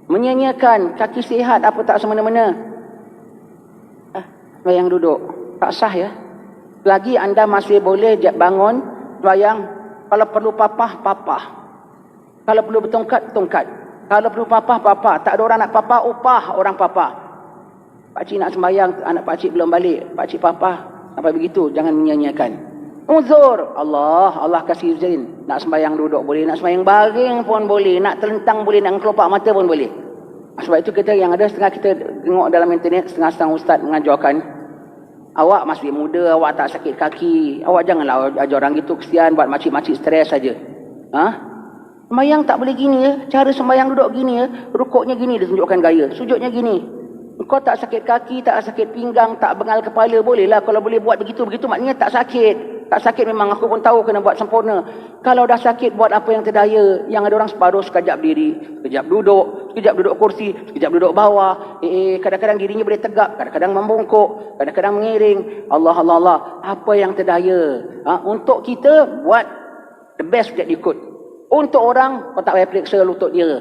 Menyia-nyiakan kaki sihat apa tak semena-mena. Sembahyang duduk. Tak sah ya. Lagi anda masih boleh bangun sembahyang. Kalau perlu papah, papah. Kalau perlu bertongkat, tongkat. Kalau perlu papah, papah. Tak ada orang nak papah, upah orang papah. Pakcik nak sembahyang, anak pakcik belum balik. Pakcik papah. Sampai begitu, jangan menyia-nyiakan. Uzur. Allah kasih izin. Nak sembahyang duduk boleh, nak sembahyang baring pun boleh, nak terlentang boleh, nak kelopak mata pun boleh. Sebab itu kita yang ada setengah kita tengok dalam internet, setengah-setengah ustaz mengajarkan, awak masih muda, awak tak sakit kaki, awak janganlah ajar orang gitu, kesian buat makcik-makcik stres saja. Sembahyang tak boleh gini ya, cara sembahyang duduk gini ya, rukuknya gini dia tunjukkan gaya, sujudnya gini. Kau tak sakit kaki, tak sakit pinggang, tak bengal kepala, bolehlah. Kalau boleh buat begitu-begitu maknanya tak sakit. Tak sakit memang aku pun tahu kena buat sempurna. Kalau dah sakit buat apa yang terdaya. Yang ada orang separuh sekejap diri, sekejap duduk kursi, sekejap duduk bawah. Kadang-kadang dirinya boleh tegak, kadang-kadang membungkuk, kadang-kadang mengiring. Allah. Apa yang terdaya. Untuk kita buat the best that you could. Untuk orang, kau tak payah periksa lutut dia.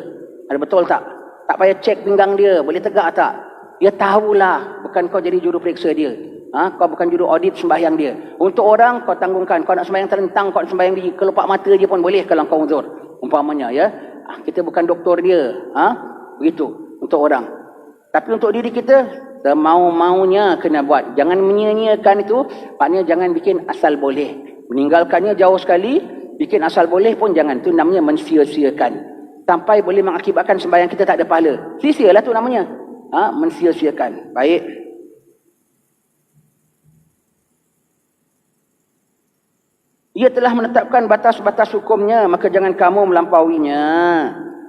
Ada betul tak? Tak payah cek pinggang dia, boleh tegak tak? Dia tahulah, bukan kau jadi juru periksa dia. Kau bukan juru audit sembahyang dia. Untuk orang, kau tanggungkan. Kau nak sembahyang terlentang, kau nak sembahyang di kelopak mata dia pun boleh kalau kau uzur. Umpamanya ya. Kita bukan doktor dia. Begitu. Untuk orang. Tapi untuk diri kita, semau-maunya kena buat. Jangan menyia-nyiakan itu. Maknanya jangan bikin asal boleh. Meninggalkannya jauh sekali. Bikin asal boleh pun jangan. Itu namanya mensia-siakan. Sampai boleh mengakibatkan sembahyang kita tak ada pahala. Sia-sialah tu namanya. Mensia-siakan. Baik. Ia telah menetapkan batas-batas hukumnya, maka jangan kamu melampauinya.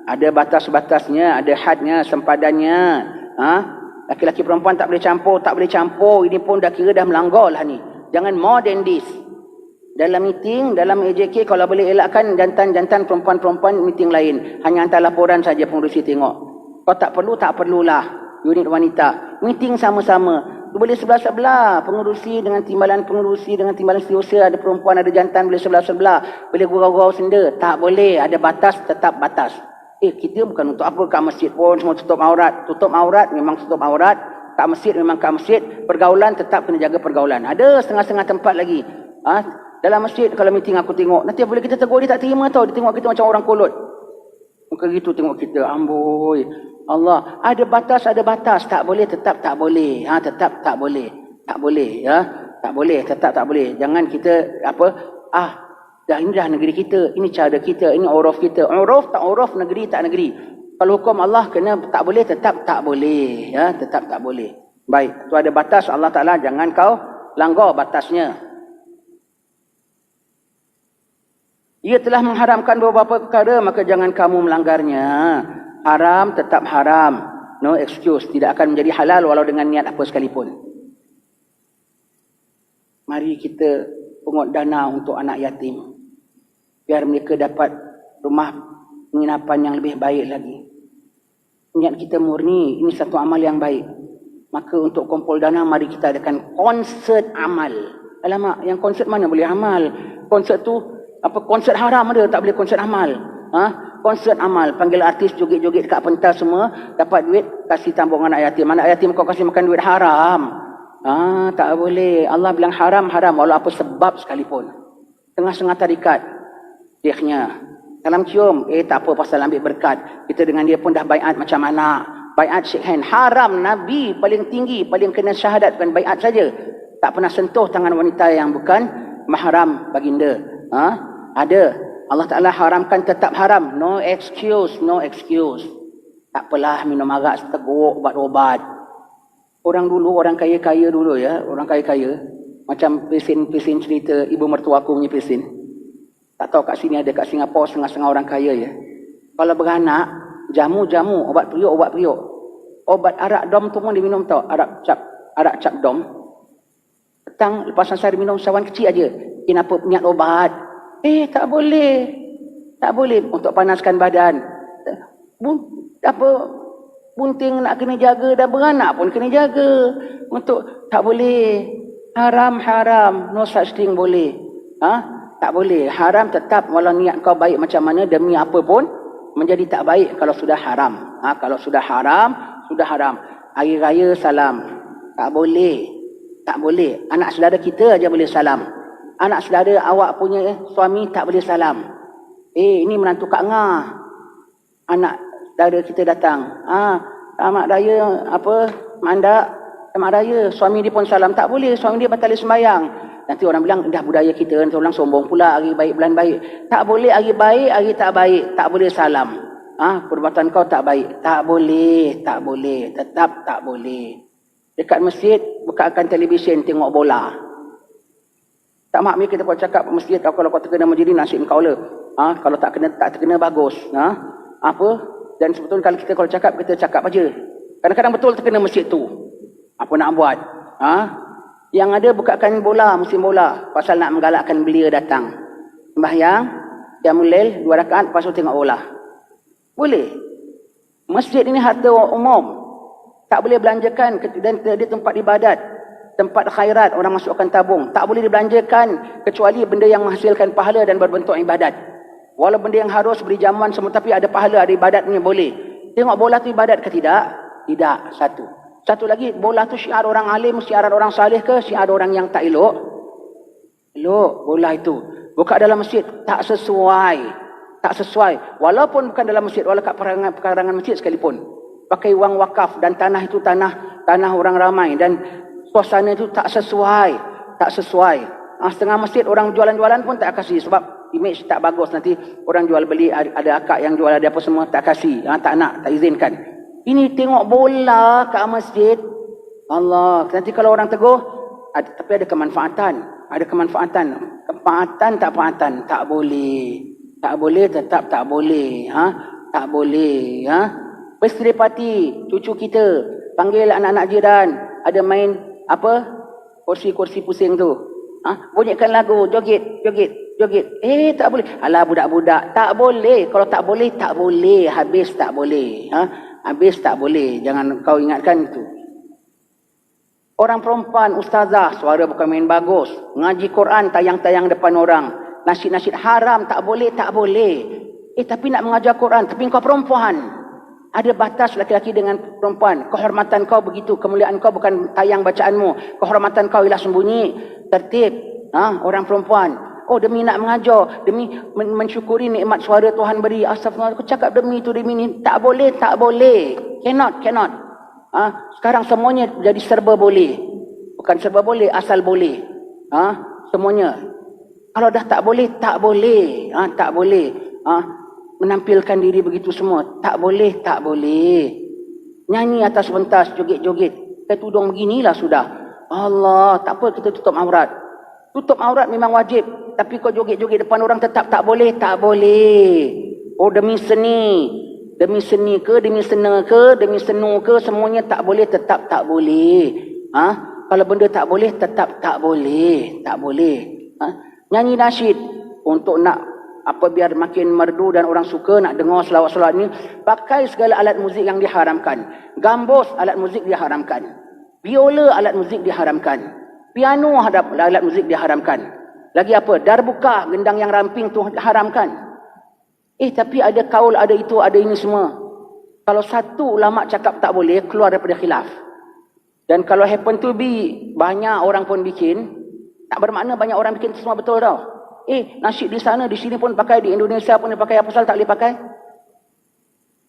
Ada batas-batasnya, ada hadnya, sempadannya. Laki-laki perempuan tak boleh campur. Ini pun dah kira dah melanggar lah ni. Jangan more than this. Dalam meeting, dalam AJK, kalau boleh elakkan jantan-jantan, perempuan-perempuan meeting lain. Hanya hantar laporan saja pengurusi tengok. Kalau tak perlu, tak perlulah. Unit wanita. Meeting sama-sama. Boleh sebelah-sebelah. Pengurusi dengan timbalan pengurusi, dengan timbalan setiausaha. Ada perempuan, ada jantan, boleh sebelah-sebelah. Boleh gurau-gurau senda. Tak boleh. Ada batas, tetap batas. Kita bukan untuk apa kat masjid pun semua tutup aurat. Tutup aurat memang tutup aurat. Kat masjid memang kat masjid. Pergaulan tetap kena jaga pergaulan. Ada setengah-setengah tempat lagi. Dalam masjid kalau meeting aku tengok. Nanti boleh kita tegur, dia tak terima tau. Dia tengok kita macam orang kolot. Muka gitu tengok kita. Amboi. Allah, ada batas. Tak boleh, tetap tak boleh. Tetap tak boleh. Tak boleh, ya. Tak boleh, tetap tak boleh. Jangan kita, ini dah negeri kita. Ini cara kita. Ini uruf kita. Uruf tak uruf, negeri tak negeri. Kalau hukum Allah kena tak boleh, tetap tak boleh. Ya, tetap tak boleh. Baik, tu ada batas Allah Ta'ala. Jangan kau langgar batasnya. Ia telah mengharamkan beberapa perkara, maka jangan kamu melanggarnya. Haram tetap haram. No excuse. Tidak akan menjadi halal walau dengan niat apa sekalipun. Mari kita pungut dana untuk anak yatim. Biar mereka dapat rumah penginapan yang lebih baik lagi. Niat kita murni. Ini satu amal yang baik. Maka untuk kumpul dana, mari kita adakan konsert amal. Alamak, yang konsert mana boleh amal? Konsert tu, konsert haram ada, tak boleh konsert amal. Konsert amal, panggil artis joget-joget dekat pentas semua, dapat duit, kasih tambung anak yatim. Anak yatim kau kasih makan duit haram. Tak boleh. Allah bilang haram, walau apa sebab sekalipun. Tengah-tengah tarikat, syekhnya salam cium, tak apa pasal ambil berkat. Kita dengan dia pun dah baiat macam anak. Baiat shake hand. Haram. Nabi paling tinggi, paling kena syahadat bukan baiat saja. Tak pernah sentuh tangan wanita yang bukan mahram baginda. Ada. Allah Ta'ala haramkan tetap haram. No excuse. Tak apalah minum arak seteguk, ubat-ubat. Orang dulu, orang kaya-kaya dulu ya. Orang kaya-kaya. Macam pesin cerita ibu mertua aku punya pesin. Tak tahu kat sini ada, kat Singapura setengah-setengah orang kaya ya. Kalau beranak, jamu-jamu, obat periuk. Obat arak dom tu pun dia minum tau. Arak cap dom. Petang lepas asar minum sawan kecil aja. Kenapa niat obat? Tak boleh. Tak boleh untuk panaskan badan. Bunting nak kena jaga dan beranak pun kena jaga. Untuk tak boleh. Haram. No such thing boleh. Tak boleh. Haram tetap walau niat kau baik macam mana, demi apa pun menjadi tak baik kalau sudah haram. Kalau sudah haram, sudah haram. Hari raya salam. Tak boleh. Tak boleh. Anak saudara kita aja boleh salam. Anak saudara awak punya suami tak boleh salam. Ini menantu Kak Ngah. Anak saudara kita datang. Selamat raya selamat raya. Suami dia pun salam. Tak boleh. Suami dia batal sembahyang. Nanti orang bilang, dah budaya kita. Nanti orang sombong pula. Hari baik, bulan baik. Tak boleh hari baik, hari tak baik. Tak boleh salam. Perbuatan kau tak baik. Tak boleh. Tak boleh. Tetap tak boleh. Dekat masjid, bukakan televisyen, tengok bola. Tak makmir kita pun cakap masjid, kalau kau terkena majlis, nasib kau lah. Kalau tak terkena, bagus. Apa? Dan sebetulnya kalau cakap, kita cakap aja. Kadang-kadang betul terkena masjid tu. Apa nak buat? Yang ada bukakan bola, musim bola. Pasal nak menggalakkan belia datang. Sembahyang, qiyamul lail, 2 rakaat, lepas tu tengok bola. Boleh. Masjid ini harta umum. Tak boleh belanjakan dan dia tempat ibadat, tempat khairat, orang masukkan tabung. Tak boleh dibelanjakan kecuali benda yang menghasilkan pahala dan berbentuk ibadat. Walau benda yang harus beri jamuan semua, tapi ada pahala, ada ibadatnya, boleh. Tengok bola tu ibadat ke tidak? Tidak. Satu lagi, bola tu syiar orang alim, syiar orang salih ke syiar orang yang tak elok? Elok bola itu. Buka dalam masjid, tak sesuai. Walaupun bukan dalam masjid, walau kat pekarangan masjid sekalipun. Pakai wang wakaf dan tanah itu tanah orang ramai dan suasana itu tak sesuai. Setengah masjid orang jualan-jualan pun tak kasih sebab image tak bagus. Nanti orang jual beli, ada akak yang jual, ada apa semua, tak kasih. Tak nak, tak izinkan. Ini tengok bola kat masjid. Allah, nanti kalau orang tegur, tapi ada kemanfaatan. Kepaatan, tak boleh. Tak boleh, tetap tak boleh. Tak boleh. Birthday party, cucu kita, panggil anak-anak jiran, ada main kursi-kursi pusing tu. Bunyikan lagu, joget. Tak boleh. Alah budak-budak, tak boleh. Kalau tak boleh, tak boleh. Habis tak boleh. Habis tak boleh. Jangan kau ingatkan itu. Orang perempuan, ustazah, suara bukan main bagus. Ngaji Quran, tayang-tayang depan orang. Nasyid-nasyid haram, tak boleh. Tapi nak mengajar Quran, tapi kau perempuan. Ada batas laki-laki dengan perempuan. Kehormatan kau begitu. Kemuliaan kau bukan tayang bacaanmu. Kehormatan kau ialah sembunyi. Tertib. Orang perempuan. Demi nak mengajar. Demi mensyukuri nikmat suara Tuhan beri. Astagfirullah. Aku cakap demi itu, demi ini. Tak boleh. Cannot. Sekarang semuanya jadi serba boleh. Bukan serba boleh, asal boleh. Semuanya. Kalau dah tak boleh, tak boleh. Tak boleh. Menampilkan diri begitu semua. Tak boleh. Nyanyi atas pentas, joget-joget. Kita tudung beginilah sudah. Allah, tak apa kita tutup aurat. Tutup aurat memang wajib. Tapi kau joget-joget depan orang tetap tak boleh. Demi seni ke, demi sena ke, demi senu ke, semuanya tak boleh, tetap tak boleh. Kalau benda tak boleh, tetap tak boleh. Nyanyi nasyid untuk nak biar makin merdu dan orang suka nak dengar selawat-selawat ni, pakai segala alat muzik yang diharamkan. Gambus, alat muzik diharamkan. Biola, alat muzik diharamkan. Piano, alat muzik diharamkan. Lagi apa? Darbuka, gendang yang ramping tu diharamkan. Tapi ada kaul, ada itu, ada ini semua. Kalau satu ulama cakap tak boleh, keluar daripada khilaf. Dan kalau happen to be, banyak orang pun bikin, tak bermakna banyak orang bikin semua betul tau. Nasyid di sana, di sini pun pakai, di Indonesia pun dia pakai, apa pasal tak boleh pakai?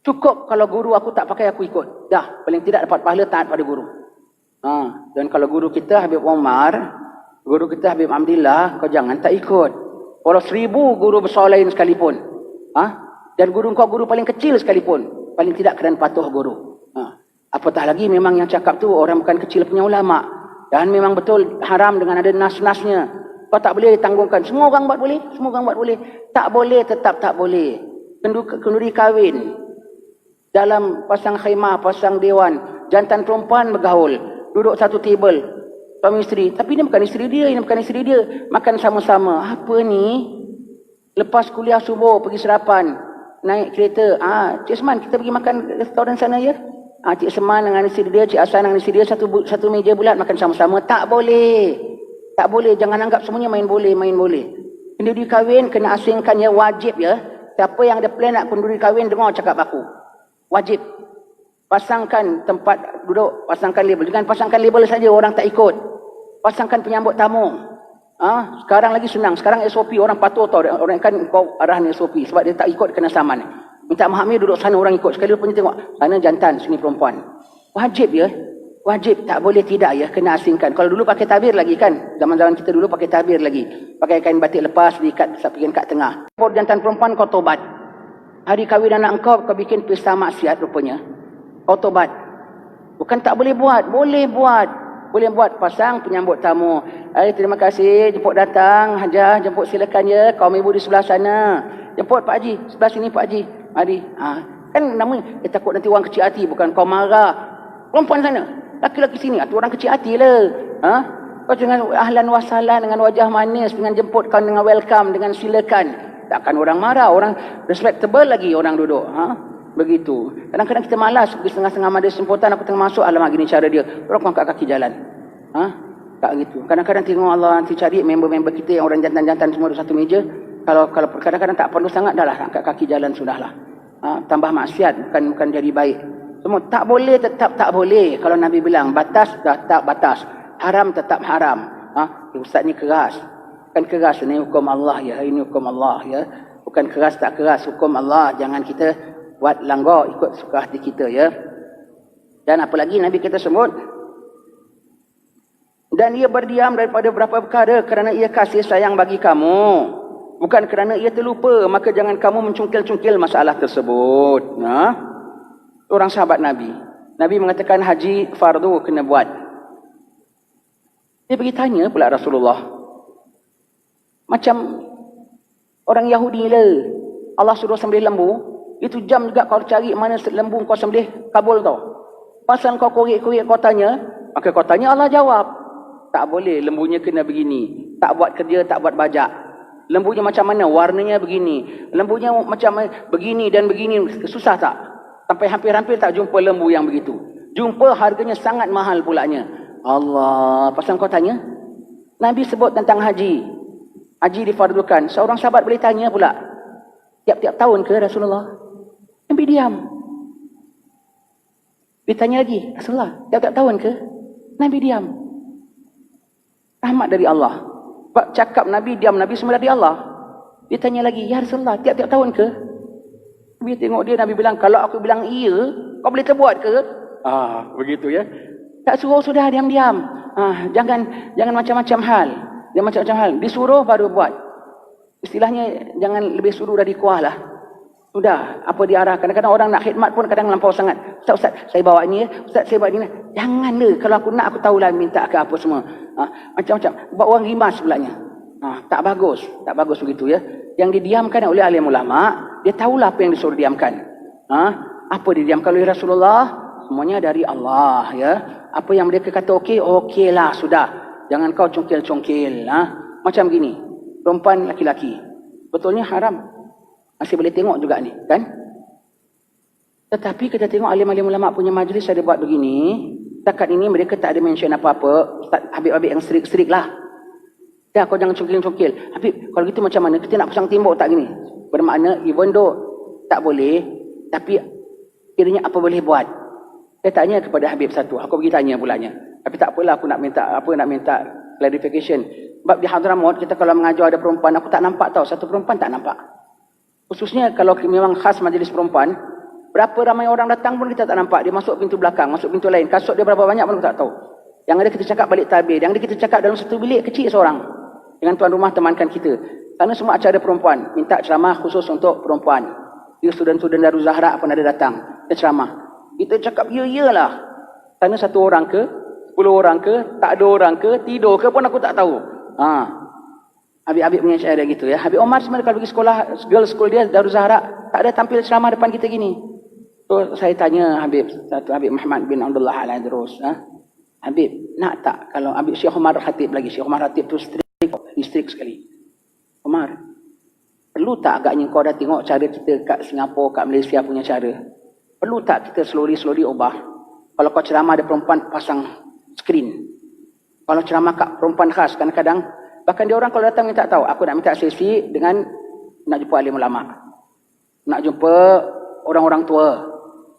Cukup kalau guru aku tak pakai, aku ikut. Dah, paling tidak dapat pahala taat pada guru. Dan kalau guru kita Habib Omar, guru kita Habib Hamdillah, kau jangan tak ikut. Walau 1000 guru besar lain sekalipun. Dan guru kau guru paling kecil sekalipun, paling tidak kena patuh guru. Apatah lagi memang yang cakap tu orang bukan kecil punya ulama. Dan memang betul haram dengan ada nas-nasnya. Kau tak boleh ditanggungkan. Semua orang buat boleh. Tak boleh, tetap tak boleh. Kenduri kahwin. Dalam pasang khemah, pasang dewan. Jantan perempuan bergaul. Duduk satu table. Suami isteri. Tapi ini bukan isteri dia, Makan sama-sama. Apa ni? Lepas kuliah subuh, pergi sarapan. Naik kereta. Cik Seman, kita pergi makan restoran sana ya? Cik Seman dengan isteri dia, Cik Hasan dengan isteri dia, satu meja bulat makan sama-sama. Tak boleh. Jangan anggap semuanya main boleh. Kenduri kahwin kena asingkan ya, wajib ya. Siapa yang ada plan nak kenduri kahwin, dengar cakap aku. Wajib. Pasangkan tempat duduk, pasangkan label. Jangan pasangkan label saja, orang tak ikut. Pasangkan penyambut tamu. Sekarang lagi senang. Sekarang SOP orang patuh tau. Orang kan kau arahan SOP. Sebab dia tak ikut kena saman. Minta mahami duduk sana orang ikut. Sekali pun dia tengok. Sana jantan, sini perempuan. Wajib ya. Wajib. Tak boleh tidak ya. Kena asingkan. Kalau dulu pakai tabir lagi kan. Zaman-zaman kita dulu pakai tabir lagi. Pakai kain batik lepas, diikat sapikan kat tengah. Kau jantan perempuan kau tobat. Hari kahwin anak kau bikin pesta maksiat rupanya. Kau tobat. Bukan tak boleh buat. Boleh buat. Boleh buat. Pasang penyambut tamu. Terima kasih. Jemput datang. Hajah. Jemput silakan ya. Kaum ibu di sebelah sana. Jemput Pak Haji. Sebelah sini Pak Haji. Mari. Kan namanya. Takut nanti orang kecil hati. Bukan kau marah. Perempuan sana. Laki-laki sini. Itu orang kecil hati lah. Kau dengan ahlan wasalan. Dengan wajah manis. Dengan jemput kau. Dengan welcome. Dengan silakan. Takkan orang marah. Orang respectable lagi orang duduk. Begitu. Kadang-kadang kita malas pergi setengah-setengah majlis jemputan, aku tengah masuk, alamak gini cara dia. Orang angkat kaki jalan. Tak gitu. Kadang-kadang tengok Allah nanti cari member-member kita yang orang jantan-jantan semua di satu meja. Kalau kadang-kadang tak perlu sangat, dah lah angkat kaki jalan sudahlah. Tambah maksiat, bukan jadi baik. Semua tak boleh, tetap tak boleh. Kalau Nabi bilang batas, tetap batas. Haram, tetap haram. Ustaz ni keras. Bukan keras, ini hukum Allah ya. Ini hukum Allah ya. Bukan keras tak keras, hukum Allah. Jangan kita buat langgar ikut suka hati kita ya. Dan apalagi Nabi kita sebut, dan ia berdiam daripada beberapa perkara kerana ia kasih sayang bagi kamu, bukan kerana ia terlupa, maka jangan kamu mencungkil-cungkil masalah tersebut. Orang sahabat Nabi mengatakan haji fardu kena buat. Dia pergi tanya pula Rasulullah, macam orang Yahudi lah, Allah suruh sembelih lembu. Itu jam juga kau cari mana lembu kau sembelih kabul tau. Pasal kau korek-korek kau tanya, maka kau tanya Allah jawab. Tak boleh, lembunya kena begini. Tak buat kerja, tak buat bajak. Lembunya macam mana? Warnanya begini. Lembunya macam begini dan begini. Susah tak? Sampai hampir-hampir tak jumpa lembu yang begitu. Jumpa harganya sangat mahal pulanya. Allah, pasal kau tanya. Nabi sebut tentang haji. Haji difardukan. Seorang sahabat boleh tanya pula. Tiap-tiap tahun ke Rasulullah? Nabi diam. Ditanya lagi, Rasulullah, tiap-tiap tahun ke? Nabi diam. Rahmat dari Allah. Sebab cakap Nabi, diam Nabi, semua dari Allah. Ditanya lagi, ya Rasulullah, tiap-tiap tahun ke? Nabi tengok dia, Nabi bilang, kalau aku bilang iya, kau boleh terbuat ke? Begitu ya. Tak suruh sudah, diam-diam. Jangan macam-macam hal. Jangan macam-macam hal. Disuruh baru buat. Istilahnya, jangan lebih suruh dari kuah lah. Sudah, apa diarah. Kadang-kadang orang nak khidmat pun kadang lampau sangat. Ustaz, saya bawa ni ya. Ustaz, saya bawa ni. Jangan lah. Kalau aku nak, aku tahulah minta ke apa semua. Macam-macam. Buat orang rimas sebelahnya. Tak bagus. Tak bagus begitu ya. Yang didiamkan oleh alim ulama, dia tahulah apa yang disuruh diamkan. Apa didiamkan oleh Rasulullah? Semuanya dari Allah ya. Apa yang mereka kata okey, okeylah sudah. Jangan kau congkil-congkil. Macam gini. Perempuan laki-laki. Betulnya haram. Masih boleh tengok juga ni, kan? Tetapi kita tengok alim-alim ulama punya majlis ada buat begini. Setakat ini mereka tak ada mention apa-apa. Ustaz, Habib-habib yang serik-serik lah. Ya, kau jangan congkil-congkil. Habib, kalau gitu macam mana? Kita nak pasang tembok tak gini? Bermakna, even though tak boleh, tapi kiranya apa boleh buat? Saya tanya kepada Habib satu. Aku pergi tanya pulanya. Tapi tak apalah, aku nak minta clarification. Sebab di Hadramaut, kita kalau mengajar ada perempuan, aku tak nampak tau. Satu perempuan tak nampak. Khususnya kalau memang khas majlis perempuan, berapa ramai orang datang pun kita tak nampak. Dia masuk pintu belakang, masuk pintu lain. Kasut dia berapa banyak pun kita tak tahu. Yang ada kita cakap balik tabir. Yang ada kita cakap dalam satu bilik kecil seorang. Dengan tuan rumah temankan kita. Sana semua acara perempuan. Minta ceramah khusus untuk perempuan. Dia student-student Darul Zahra pun ada datang. Dia ceramah. Kita cakap, ya-yalah. Sana satu orang ke, 10 orang ke, tak ada orang ke, tidur ke pun aku tak tahu. Habib-habib punya syair gitu ya. Habib Omar sebenarnya kalau pergi sekolah, girls school dia, Darul Zahra, tak ada tampil ceramah depan kita gini. So, saya tanya Habib Muhammad bin Abdullah Al-Idrus. Habib, nak tak kalau Habib Syekh Umar Khatib lagi. Syekh Umar Khatib tu strict sekali. Umar, perlu tak agaknya kau dah tengok cara kita kat Singapura, kat Malaysia punya cara? Perlu tak kita slowly ubah? Kalau kau ceramah ada perempuan, pasang skrin. Kalau ceramah kat perempuan khas, kadang-kadang bahkan dia orang kalau datang minta tahu, aku nak minta sesi dengan nak jumpa alim ulama. nak jumpa orang-orang tua,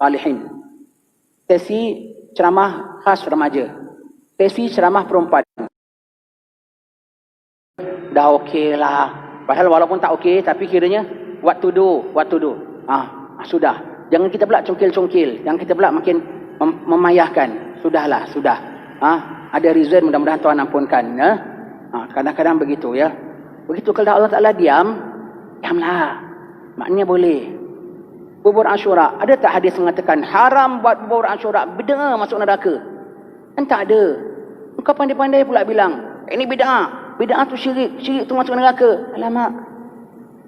salihin. Sesi ceramah khas remaja. Sesi ceramah perempuan. Dah okey lah. Padahal walaupun tak okey, tapi kiranya what to do. Sudah. Jangan kita pula congkil-congkil. Jangan kita pula makin memayahkan. Sudahlah, sudah. Ada reason, mudah-mudahan Tuhan ampunkan. Kadang-kadang begitu ya. Begitu kalau Allah Ta'ala diamlah. Maknanya boleh. Bubur Ashura. Ada tak hadis mengatakan haram buat bubur Ashura, bid'ah masuk neraka? Kan tak ada. Engkau pandai-pandai pula bilang, ini bid'ah. Bid'ah tu syirik. Syirik tu masuk neraka. Alamak.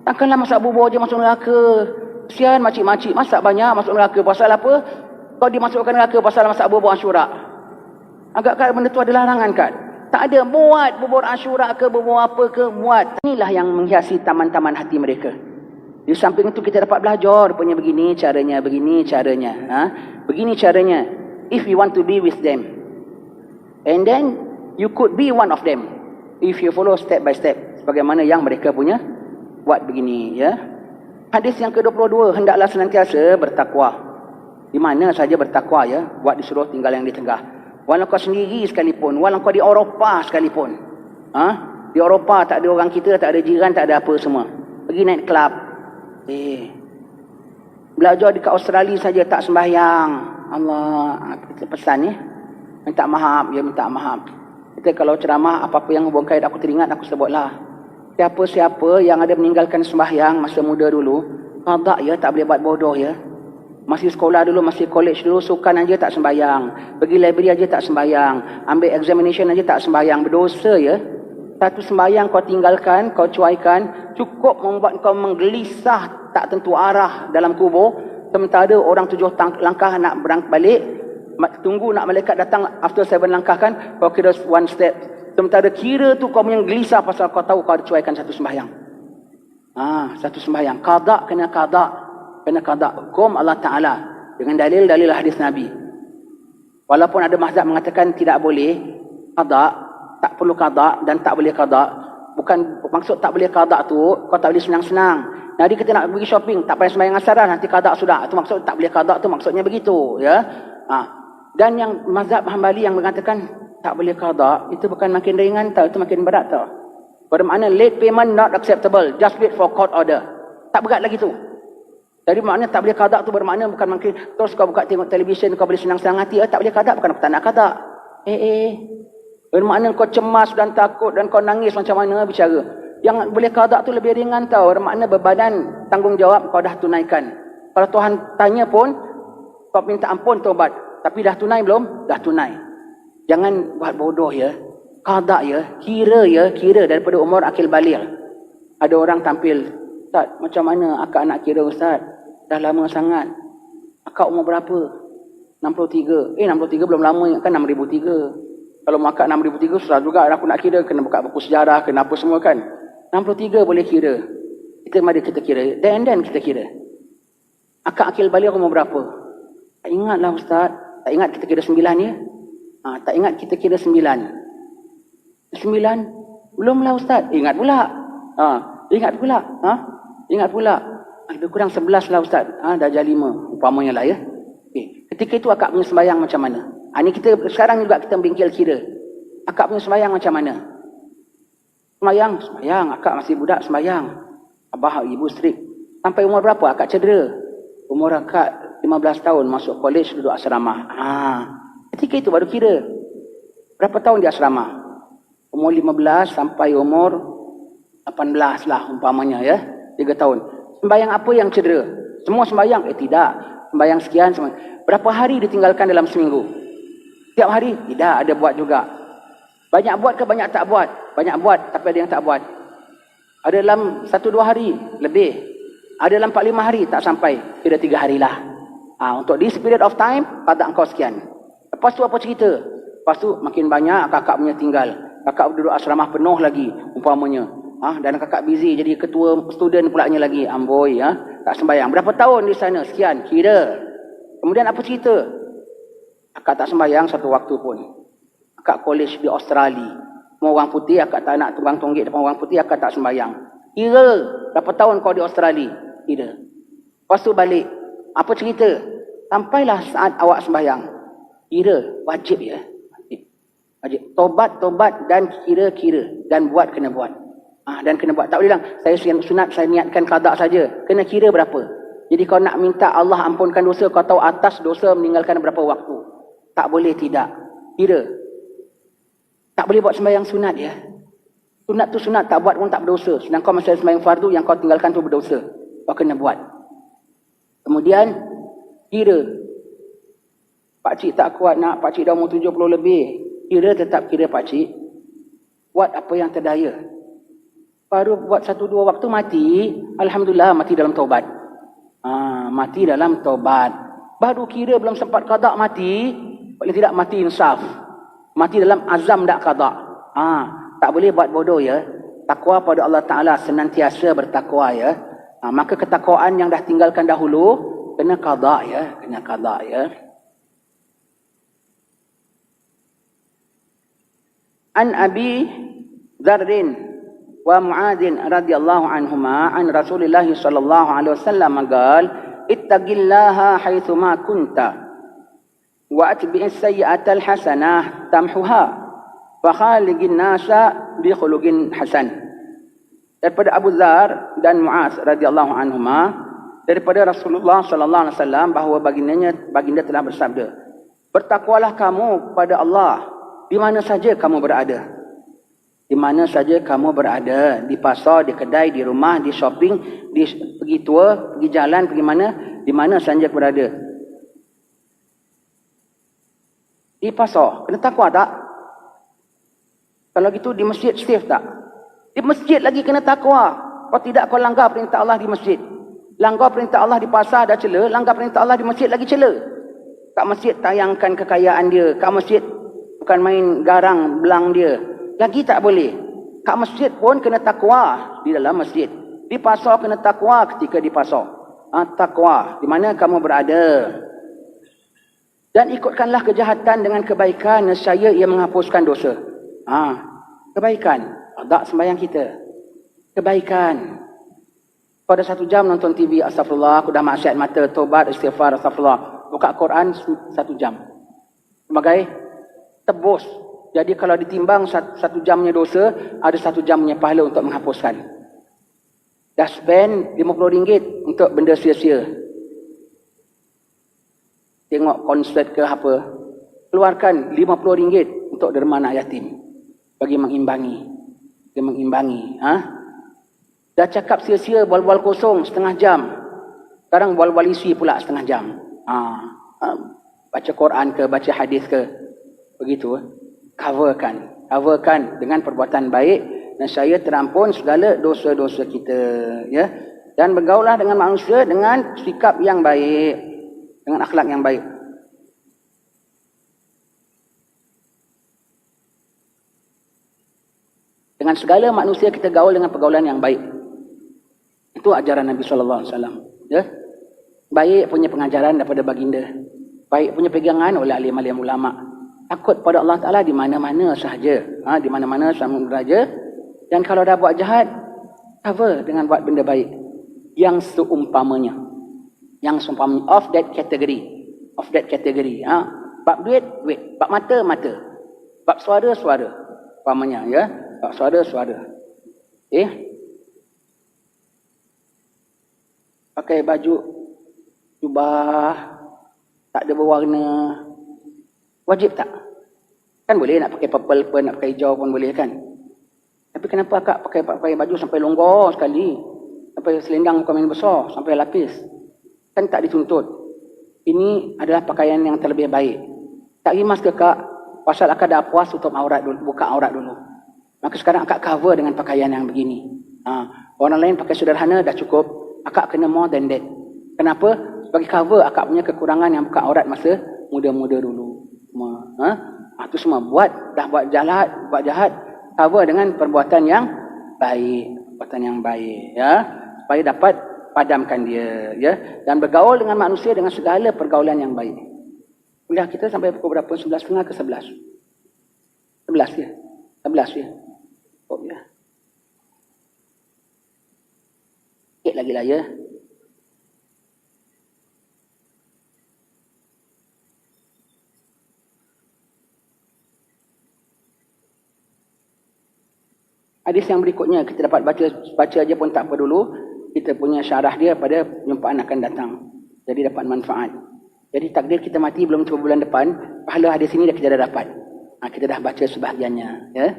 Takkanlah masak bubur je masuk neraka. Kesian makcik-makcik. Masak banyak masuk neraka. Pasal apa? Kau dimasukkan neraka pasal masak bubur Ashura. Agak-agak benda tu ada larangan kan? Tak ada. Buat bubur Ashura ke, bubur apa ke, buat. Inilah yang menghiasi taman-taman hati mereka. Di samping itu kita dapat belajar punya begini caranya, begini caranya. Begini caranya. If you want to be with them. And then you could be one of them. If you follow step by step. Bagaimana yang mereka punya buat begini. Ya. Hadis yang ke-22. Hendaklah senantiasa bertakwa. Di mana saja bertakwa ya. Buat disuruh tinggal yang di tengah. Walau kau sendiri sekalipun. Walau kau di Eropah sekalipun. Di Eropah tak ada orang kita, tak ada jiran, tak ada apa semua. Pergi naik club. Belajar dekat Australia saja tak sembahyang. Allah, kita pesan ya. Minta maaf, ya minta maaf. Kita kalau ceramah apa-apa yang bongkai aku teringat aku sebutlah. Siapa-siapa yang ada meninggalkan sembahyang masa muda dulu, qada ya, tak boleh buat bodoh ya. Masih sekolah dulu, masih college dulu, sukan aja tak sembahyang. Pergi library aja tak sembahyang. Ambil examination aja tak sembahyang. Berdosa ya. Satu sembahyang kau tinggalkan, kau cuaikan, cukup membuat kau menggelisah tak tentu arah dalam kubur. Sementara orang 7 langkah nak berangkat balik, tunggu nak malaikat datang after 7 langkah kan, kau kira 1 step. Sementara kira tu kau yang gelisah pasal kau tahu kau ada cuaikan satu sembahyang. Satu sembahyang. Qada kena qada. Kena qada. Hukum Allah Ta'ala. Dengan dalil-dalil hadis Nabi. Walaupun ada mazhab mengatakan tidak boleh qada, tak perlu qada dan tak boleh qada. Bukan maksud tak boleh qada tu kau tak boleh senang-senang. Jadi kita nak pergi shopping tak payah sembahyang asar nanti qada sudah. Itu maksud tak boleh qada tu maksudnya begitu ya. Dan yang mazhab Hambali yang mengatakan tak boleh qada itu bukan makin ringan tau, itu makin berat tau. Bermakna late payment not acceptable, just wait for court order. Tak berat lagi tu. Jadi maknanya tak boleh qada tu bermakna bukan makin terus kau buka tengok televisyen kau boleh senang-senang hati. Tak boleh qada bukan aku tak nak qada. Bermakna kau cemas dan takut dan kau nangis macam mana bicara. Yang boleh qada tu lebih ringan tau. Bermakna berbadan tanggungjawab kau dah tunaikan. Kalau Tuhan tanya pun kau minta ampun taubat. Tapi dah tunai belum? Dah tunai. Jangan buat bodoh ya. Qada ya. Kira daripada umur akil baligh. Ada orang tampil. Ustaz, macam mana akak nak kira Ustaz? Dah lama sangat. Akak umur berapa? 63. 63 belum lama kan 6003. Kalau akak 6003 susah juga aku nak kira. Kena buka buku sejarah, kena apa semua kan. 63 boleh kira. Mari kita kira. Dan kita kira. Akak akil balik umur berapa? Tak ingatlah Ustaz. Tak ingat kita kira 9 ya? Tak ingat kita kira 9. 9? Belumlah Ustaz. Ingat pula. Ingat pula. Ingat pula. Lebih kurang 11 lah Ustaz. Dah jam 5. Umpamanya lah ya. Ketika itu akak punya sembahyang macam mana? Ini kita sekarang juga kita bengkel kira. Akak punya sembahyang macam mana? Sembahyang. Akak masih budak sembahyang. Abah, ibu strik. Sampai umur berapa akak cedera? Umur akak 15 tahun masuk college duduk asrama. Ketika itu baru kira. Berapa tahun di asrama? Umur 15 sampai umur 18 lah umpamanya ya. 3 tahun. Sembahyang apa yang cedera? Semua sembahyang? Tidak. Sembahyang sekian. Berapa hari ditinggalkan dalam seminggu? Tiap hari? Tidak, ada buat juga. Banyak buat ke banyak tak buat? Banyak buat, tapi ada yang tak buat. Ada dalam 1-2 hari, lebih. Ada dalam 4-5 hari, tak sampai. Kira 3 hari lah. Untuk this period of time, pada engkau sekian. Lepas tu apa cerita? Lepas tu makin banyak kakak punya tinggal. Kakak duduk asrama penuh lagi, umpamanya. Dan kakak busy jadi ketua student pulaknya lagi. Amboi, tak sembahyang. Berapa tahun di sana? Sekian, kira. Kemudian apa cerita? Akak tak sembahyang satu waktu pun. Akak college di Australia. Semua orang putih, akak tak nak tunggang-tunggik depan orang putih, akak tak sembahyang. Kira berapa tahun kau di Australia? Kira. Lepas tu balik. Apa cerita? Sampailah saat awak sembahyang. Kira wajib ya. Wajib. Tobat dan kira-kira. Dan buat kena buat. Dan kena buat. Tak boleh bilang, saya sunat, saya niatkan qada saja. Kena kira berapa. Jadi kau nak minta Allah ampunkan dosa, kau tahu atas dosa meninggalkan berapa waktu. Tak boleh tidak. Kira. Tak boleh buat sembahyang sunat ya. Sunat tu sunat, tak buat pun tak berdosa. Sedangkan kau masih sembahyang fardu, yang kau tinggalkan tu berdosa. Kau kena buat. Kemudian, kira. Pakcik tak kuat nak, pakcik dah umur 70 lebih. Kira tetap kira pakcik. Buat apa yang terdaya. Baru buat 1-2 waktu mati, alhamdulillah mati dalam taubat. Mati dalam taubat. Baru kira belum sempat qada mati, paling tidak mati insaf. Mati dalam azam tak qada. Tak boleh buat bodoh ya. Takwa pada Allah Ta'ala, senantiasa bertakwa ya. Maka ketakwaan yang dah tinggalkan dahulu, kena qada ya. Kena qada ya. An Abi Dzarrin wa Muadzin radhiyallahu anhuma an Rasulillah sallallahu alaihi wasallam qaal ittaqillaha haitsu ma kunta wa atbi'is sayyi'atal hasanah tamhuha fa khaliqin nasa bi khuluqin hasan. Daripada Abu Dzar dan Muaz radhiyallahu anhuma, daripada Rasulullah sallallahu alaihi wasallam bahawa baginda telah bersabda, bertakwalah kamu kepada Allah di mana saja kamu berada. Di mana saja kamu berada, di pasar, di kedai, di rumah, di shopping, pergi tua, pergi jalan, pergi mana, di mana saja berada. Di pasar, kena takwa tak? Kalau gitu di masjid safe tak? Di masjid lagi kena takwa. Kalau tidak kau langgar perintah Allah di masjid. Langgar perintah Allah di pasar dah cela, langgar perintah Allah di masjid lagi cela. Kat masjid tayangkan kekayaan dia, kat masjid bukan main garang belang dia. Lagi tak boleh. Kat masjid pun kena takwa di dalam masjid. Di pasar kena takwa ketika di pasar. Takwa, di mana kamu berada. Dan ikutkanlah kejahatan dengan kebaikan, nescaya ia menghapuskan dosa. Kebaikan. Tak sembahyang kita. Kebaikan. Pada 1 jam nonton TV, astagfirullah, aku dah maksiat mata, tobat, istighfar, astagfirullah. Buka Quran 1 jam. Sebagai tebus. Jadi kalau ditimbang 1 jamnya dosa, ada 1 jamnya pahala untuk menghapuskan. Dah spend RM50 untuk benda sia-sia. Tengok konsert ke apa. Keluarkan RM50 untuk derma anak yatim. Bagi mengimbangi. Dia mengimbangi. Dah cakap sia-sia, wal-wal kosong setengah jam. Sekarang wal-wal isi pula setengah jam. Baca Quran ke, baca hadis ke. Begitu. Coverkan dengan perbuatan baik, dan saya terampun segala dosa-dosa kita ya. Dan bergaulah dengan manusia dengan sikap yang baik, dengan akhlak yang baik. Dengan segala manusia kita gaul dengan pergaulan yang baik. Itu ajaran Nabi sallallahu alaihi wasallam ya. Baik punya pengajaran daripada baginda, baik punya pegangan oleh alim-alim ulama. Takut pada Allah Ta'ala di mana-mana sahaja. Di mana-mana sama raja. Dan kalau dah buat jahat, cover dengan buat benda baik. Yang seumpamanya. Yang seumpamanya. Of that category. Bab duit, duit. Bab mata, mata. Bab suara, suara. Umpamanya ya. Bab suara, suara. Pakai baju jubah, tak ada berwarna. Wajib tak? Kan boleh nak pakai purple pun, nak pakai hijau pun boleh kan? Tapi kenapa akak pakai baju sampai longgar sekali? Sampai selendang komen besar, sampai lapis. Kan tak dituntut. Ini adalah pakaian yang terlebih baik. Tak rimas ke kak? Pasal akak dah puas tutup aurat dulu, buka aurat dulu. Maka sekarang akak cover dengan pakaian yang begini. Orang lain pakai sederhana dah cukup. Akak kena more than that. Kenapa? Sebagai cover akak punya kekurangan yang buka aurat masa muda-muda dulu. Itu semua buat jahat, cover dengan perbuatan yang baik, ya, supaya dapat padamkan dia ya, dan bergaul dengan manusia dengan segala pergaulan yang baik. Kuliah kita sampai pukul berapa? 11.30 ke 11? 11 ya. 11 ya. Oh ya. Sikit lagi lah ya. Hadis yang berikutnya kita dapat baca aja pun tak apa dulu. Kita punya syarah dia pada penyumpaan akan datang. Jadi dapat manfaat. Jadi takdir kita mati belum cuba bulan depan, pahala hadis ini kita dah dapat. Kita dah baca sebahagiannya. Ya.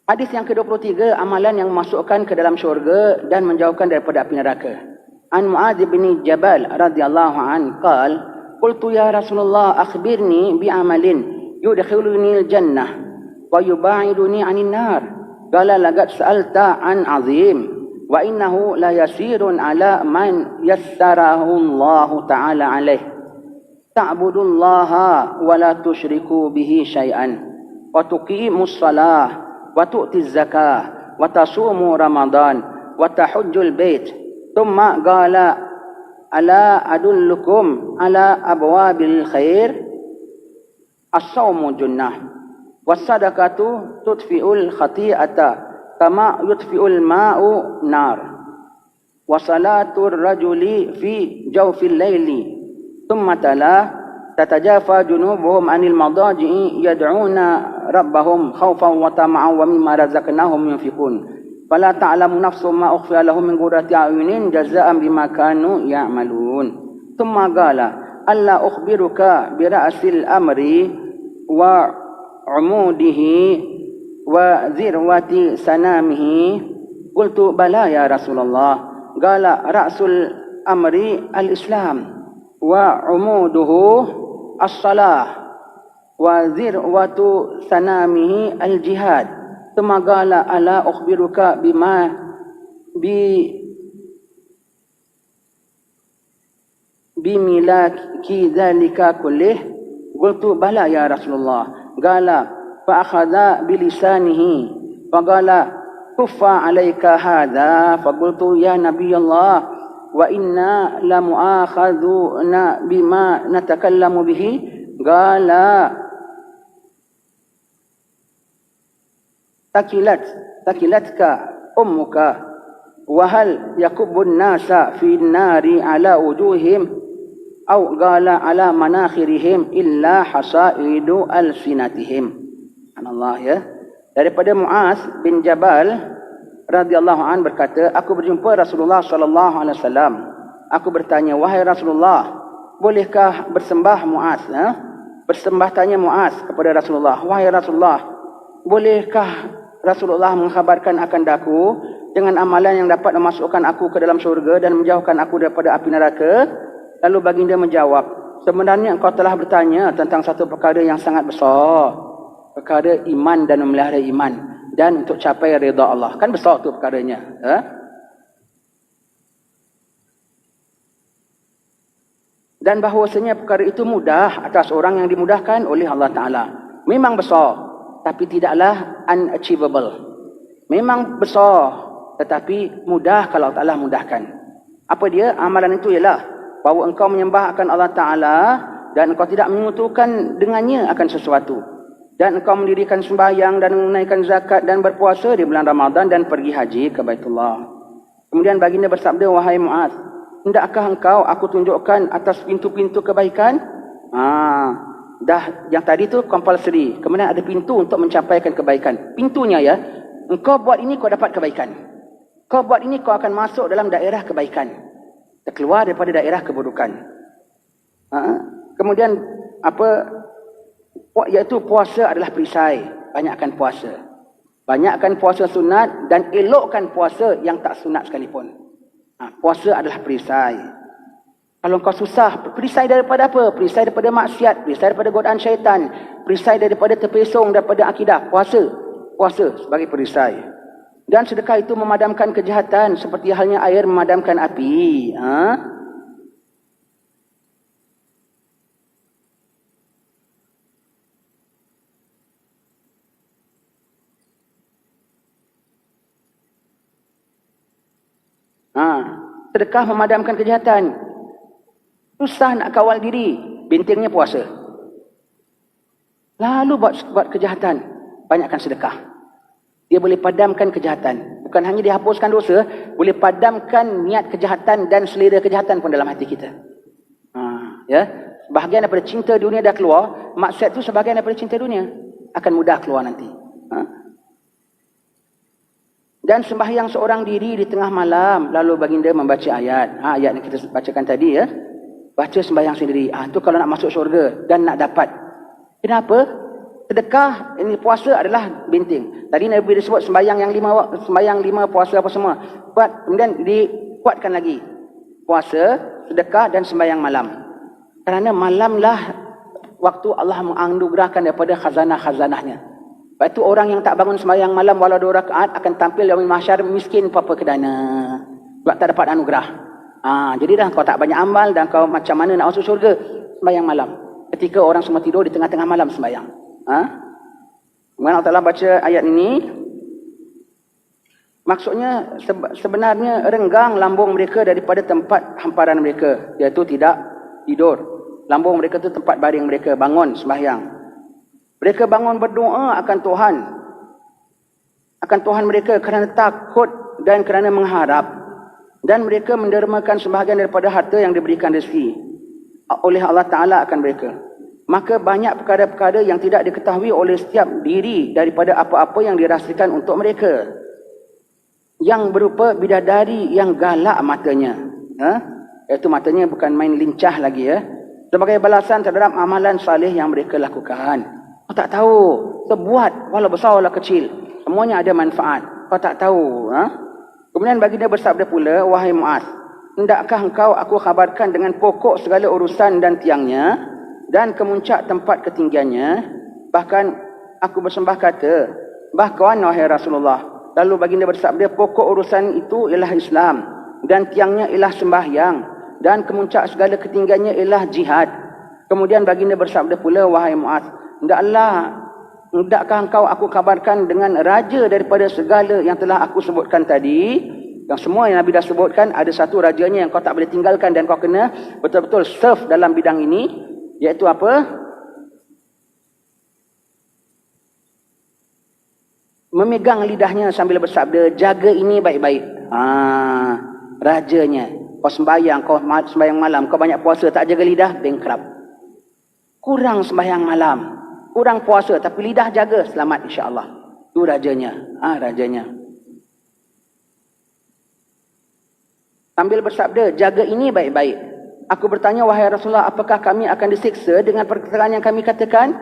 Hadis yang ke-23, amalan yang memasukkan ke dalam syurga dan menjauhkan daripada api neraka. An Mu'adz bin Jabal radhiyallahu an qala, qultu ya Rasulullah akhbirni bi amalin yudkhiluni al-jannah wa yubaiduni 'anil nar. Qala laqad sa'alta an 'azim wa innahu la yasirun 'ala man yassarahu Allah ta'ala 'alaihi. Ta'budullaha wa la tusyriku bihi syai'an wa tuqimus shalah wa tu'tiz zakah wa tasumu ramadan wa tahujjul bait. Thumma qala ala adullukum ala abwabil khair. As-sawmu junnah was sadaqatu tudfi'ul khati'ata kama yudfi'ul ma'u nar wa salatur rajuli fi jawfil laili. Thumma tala tatajafa junubuhum 'anil madaji'i yad'una rabbahum khawfan wa tama'an wa mimma razaqnahum yunfiqun. Fala ta'lamu nafsun ma ukhfiya lahum min qurrati a'yunin jazaa'an bima kanu ya'malun. Thumma qala alla ukhbiruka bi ra'sil amri wa 'umudihi wa zirwati sanamihi. Qultu bala ya Rasulullah. Qala ra'sul amri al-islam wa 'umuduhu as-salah wa zirwatu sanamihi al-jihad. Thumma qala ala ukhbiruka bima bimilaki dhalika kullih. Qultu bala ya Rasulullah. Qala fa akhadha bilisanihi fa qala kuffa alayka hadha. Fa qultu ya Nabiyallah wa inna la mu'akhadhuna bima natakallamu bihi. Qala takilatka ummuka wa hal yakubbun nasa fi nari ala wujuhim aw qala ala manakhirihim illa hasaidu alsinatihim. Subhanallah ya. Daripada Mu'adz bin Jabal radhiyallahu an berkata, aku berjumpa Rasulullah sallallahu alaihi wasallam. Aku bertanya, wahai Rasulullah, bolehkah bersembah Mu'adz? Bersembah tanya Mu'adz kepada Rasulullah, wahai Rasulullah, bolehkah Rasulullah mengkhabarkan akan daku dengan amalan yang dapat memasukkan aku ke dalam syurga dan menjauhkan aku daripada api neraka? Lalu baginda menjawab, sebenarnya engkau telah bertanya tentang satu perkara yang sangat besar. Perkara iman dan memelihara iman. Dan untuk capai redha Allah. Kan besar tu perkaranya. Dan bahawasanya perkara itu mudah atas orang yang dimudahkan oleh Allah Ta'ala. Memang besar. Tapi tidaklah unachievable. Memang besar, tetapi mudah kalau Allah mudahkan. Apa dia? Amalan itu ialah bahawa engkau menyembah akan Allah Ta'ala dan engkau tidak menyekutukan dengannya akan sesuatu. Dan engkau mendirikan sembahyang dan menunaikan zakat dan berpuasa di bulan Ramadan dan pergi haji ke Baitullah. Kemudian baginda bersabda, wahai Mu'adz, hendakkah engkau aku tunjukkan atas pintu-pintu kebaikan? Dah yang tadi tu compulsory. Kemudian ada pintu untuk mencapaikan kebaikan. Pintunya ya, engkau buat ini kau dapat kebaikan. Kau buat ini kau akan masuk dalam daerah kebaikan. Terkeluar daripada daerah keburukan. Kemudian iaitu puasa adalah perisai. Banyakkan puasa. Banyakkan puasa sunat dan elokkan puasa yang tak sunat sekalipun. Puasa adalah perisai. Kalau kau susah, perisai daripada apa? Perisai daripada maksiat, perisai daripada godaan syaitan, perisai daripada terpesong daripada akidah. Puasa sebagai perisai. Dan sedekah itu memadamkan kejahatan seperti halnya air memadamkan api. Sedekah memadamkan kejahatan. Susah nak kawal diri, bintingnya puasa. Lalu buat kejahatan, banyakkan sedekah. Dia boleh padamkan kejahatan. Bukan hanya dihapuskan dosa, boleh padamkan niat kejahatan dan selera kejahatan pun dalam hati kita. Ya, bahagian daripada cinta dunia dah keluar, maksiat tu sebahagian daripada cinta dunia akan mudah keluar nanti. Dan sembahyang seorang diri di tengah malam, lalu baginda membaca ayat. Ayat yang kita bacakan tadi ya. Baca sembahyang sendiri. Itu kalau nak masuk syurga dan nak dapat. Kenapa? Sedekah, ini puasa adalah binting. Tadi Nabi disebut sembahyang yang 5, sembahyang 5, puasa apa semua. Kemudian dikuatkan lagi. Puasa, sedekah dan sembahyang malam. Kerana malamlah waktu Allah menganugerahkan daripada khazanah-khazanahnya. Lepas tu orang yang tak bangun sembahyang malam walau 2 rakaat akan tampil yaumil mahsyar miskin apa kedana. Sebab tak dapat anugerah. Jadi dah kau tak banyak amal dan kau macam mana nak masuk syurga? Sembahyang malam. Ketika orang semua tidur di tengah-tengah malam sembahyang. Kemudian Allah Ta'ala baca ayat ini. Maksudnya sebenarnya renggang lambung mereka daripada tempat hamparan mereka. Iaitu tidak tidur. Lambung mereka tu tempat baring mereka. Bangun sembahyang. Mereka bangun berdoa akan Tuhan mereka kerana takut dan kerana mengharap. Dan mereka mendermakan sebahagian daripada harta yang diberikan rezeki oleh Allah Ta'ala akan mereka. Maka banyak perkara-perkara yang tidak diketahui oleh setiap diri daripada apa-apa yang dirahsiakan untuk mereka. Yang berupa bidadari yang galak matanya. Iaitu matanya bukan main lincah lagi ya. Sebagai balasan terhadap amalan salih yang mereka lakukan. Kau tak tahu. Kau buat walau besar walau kecil. Semuanya ada manfaat. Kau tak tahu. Kemudian baginda bersabda pula, wahai Muaz, hendakkah engkau aku khabarkan dengan pokok segala urusan dan tiangnya dan kemuncak tempat ketinggiannya? Bahkan aku bersembah kata, bahkan wahai Rasulullah. Lalu baginda bersabda, pokok urusan itu ialah Islam dan tiangnya ialah sembahyang dan kemuncak segala ketinggiannya ialah jihad. Kemudian baginda bersabda pula, wahai Muaz, hendakkah engkau aku kabarkan dengan raja daripada segala yang telah aku sebutkan tadi? Yang semua yang Nabi dah sebutkan, ada satu rajanya yang kau tak boleh tinggalkan dan kau kena betul-betul serve dalam bidang ini. Iaitu apa? Memegang lidahnya sambil bersabda, jaga ini baik-baik. Rajanya. Kau sembahyang, kau sembahyang malam, kau banyak puasa, tak jaga lidah, bankrupt. Kurang sembahyang malam. Kurang puasa tapi lidah jaga, selamat insya-Allah. Itu rajanya. Rajanya. Sambil bersabda, jaga ini baik-baik. Aku bertanya, wahai Rasulullah, apakah kami akan disiksa dengan perkataan yang kami katakan?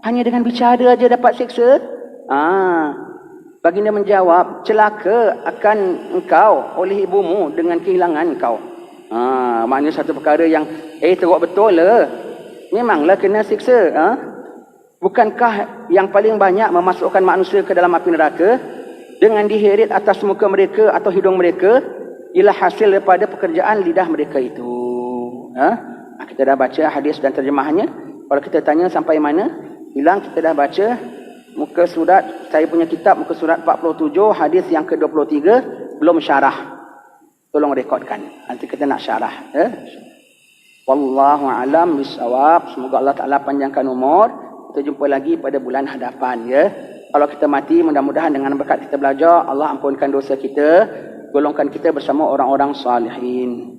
Hanya dengan bicara aja dapat siksa? Baginda menjawab, celaka akan engkau oleh ibumu dengan kehilangan engkau. Maknanya satu perkara yang teruk betul lah. Memanglah kena siksa. Bukankah yang paling banyak memasukkan manusia ke dalam api neraka dengan diheret atas muka mereka atau hidung mereka ialah hasil daripada pekerjaan lidah mereka itu. Kita dah baca hadis dan terjemahannya. Kalau kita tanya sampai mana, bilang kita dah baca muka surat, saya punya kitab muka surat 47, hadis yang ke-23, belum syarah. Tolong rekodkan. Nanti kita nak syarah. Wallahu alam bisawab. Semoga Allah Ta'ala panjangkan umur. Kita jumpa lagi pada bulan hadapan ya. Kalau kita mati, mudah-mudahan dengan berkat kita belajar, Allah ampunkan dosa kita, golongkan kita bersama orang-orang salihin.